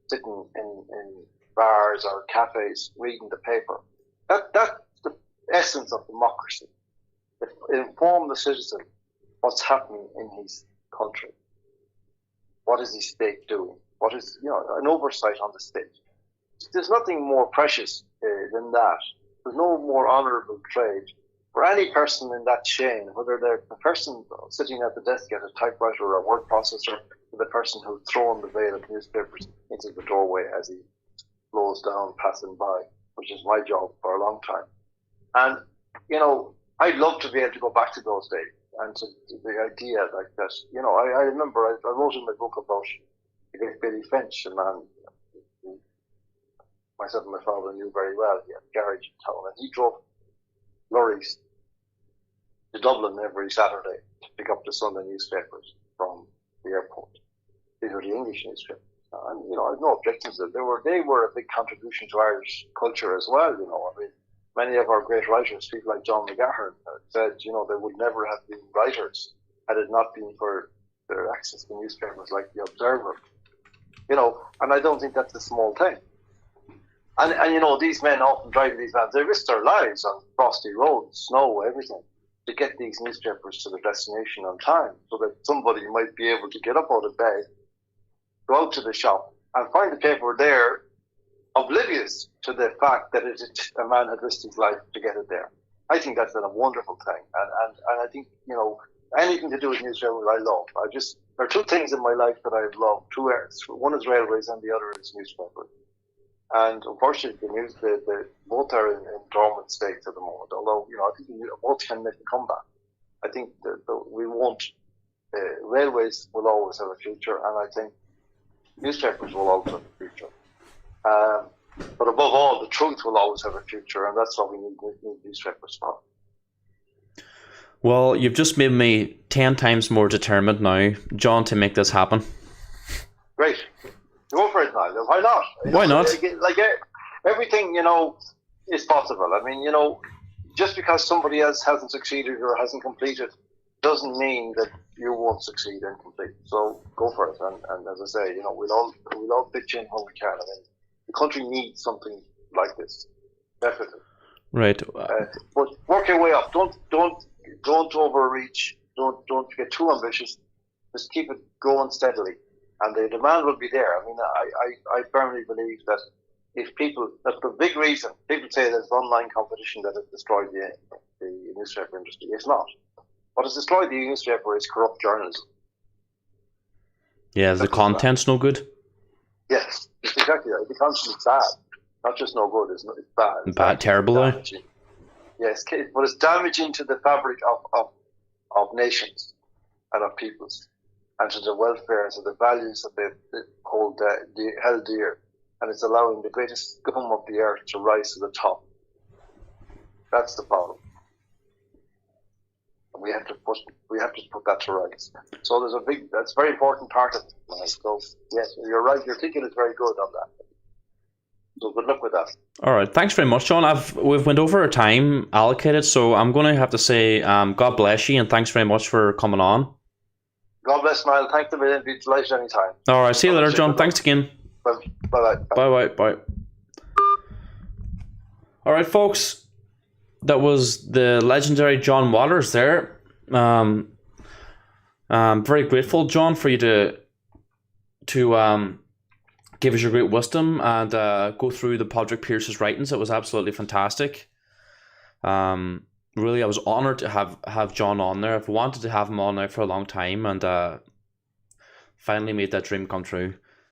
sitting in bars or cafes reading the paper. That's the essence of democracy. Inform the citizen what's happening in his country. What is his state doing? What is an oversight on the state? There's nothing more precious than that. There's no more honourable trade for any person in that chain, whether they're the person sitting at the desk at a typewriter or a word processor, or the person who's thrown the bale of newspapers into the doorway as he slows down passing by, which is my job for a long time. And, I'd love to be able to go back to those days, and to the idea like that. I remember I wrote in my book about the great Billy Finch, a man who myself and my father knew very well. He had a garage in town, and he drove lorries to Dublin every Saturday to pick up the Sunday newspapers from the airport. These were the English newspapers. And, I have no objections to them. They were a big contribution to Irish culture as well, I mean, many of our great writers, people like John McGahern, said, they would never have been writers had it not been for their access to newspapers like The Observer. And I don't think that's a small thing. And these men often driving these vans, they risk their lives on frosty roads, snow, everything, to get these newspapers to their destination on time, so that somebody might be able to get up out of bed, go out to the shop, and find the paper there, oblivious to the fact that a man had risked his life to get it there. I think that's a wonderful thing. And I think, anything to do with newspapers I love. There are two things in my life that I love. Two areas. One is railways and the other is newspapers. And unfortunately, both are in dormant states at the moment. Although, I think both can make a comeback. I think that we won't. Railways will always have a future, and I think newspapers will always have a future. But above all, the truth will always have a future, and that's what we need newspapers for. Well, you've just made me 10 times more determined now, John, to make this happen. Great. Go for it, Niall. Why not? Why not? Like everything, is possible. I mean, just because somebody else hasn't succeeded or hasn't completed doesn't mean that you won't succeed and complete. So go for it. And as I say, we'll all pitch in when we can. I mean, the country needs something like this, definitely. Right. But work your way up. Don't overreach. Don't get too ambitious. Just keep it going steadily, and the demand will be there. I mean, I firmly believe that that's the big reason people say there's online competition that has destroyed the newspaper industry. It's not. What has destroyed the newspaper is corrupt journalism. Yeah, the content's no good. Yes, it's exactly right. The content is bad. Not just no good, it's bad. It's bad, terrible. Yes, but it's damaging to the fabric of nations and of peoples, and to the welfare, to the values that they hold held dear, and it's allowing the greatest scum of the earth to rise to the top. That's the problem. We have to put that to rights. So that's a very important part of it. So yes, you're right. Your thinking is very good on that. So good luck with that. All right, thanks very much, John. We've went over our time allocated, so I'm going to have to say God bless you and thanks very much for coming on. God bless, Niall. Thanks a million. Be delighted anytime. All right, see you later, John. Thanks again. Bye. Bye. All right, folks. That was the legendary John Waters there. I'm very grateful, John, for you to give us your great wisdom and go through the Padraig Pearse's writings. It was absolutely fantastic. Really, I was honoured to have John on there. I've wanted to have him on now for a long time, and finally made that dream come true.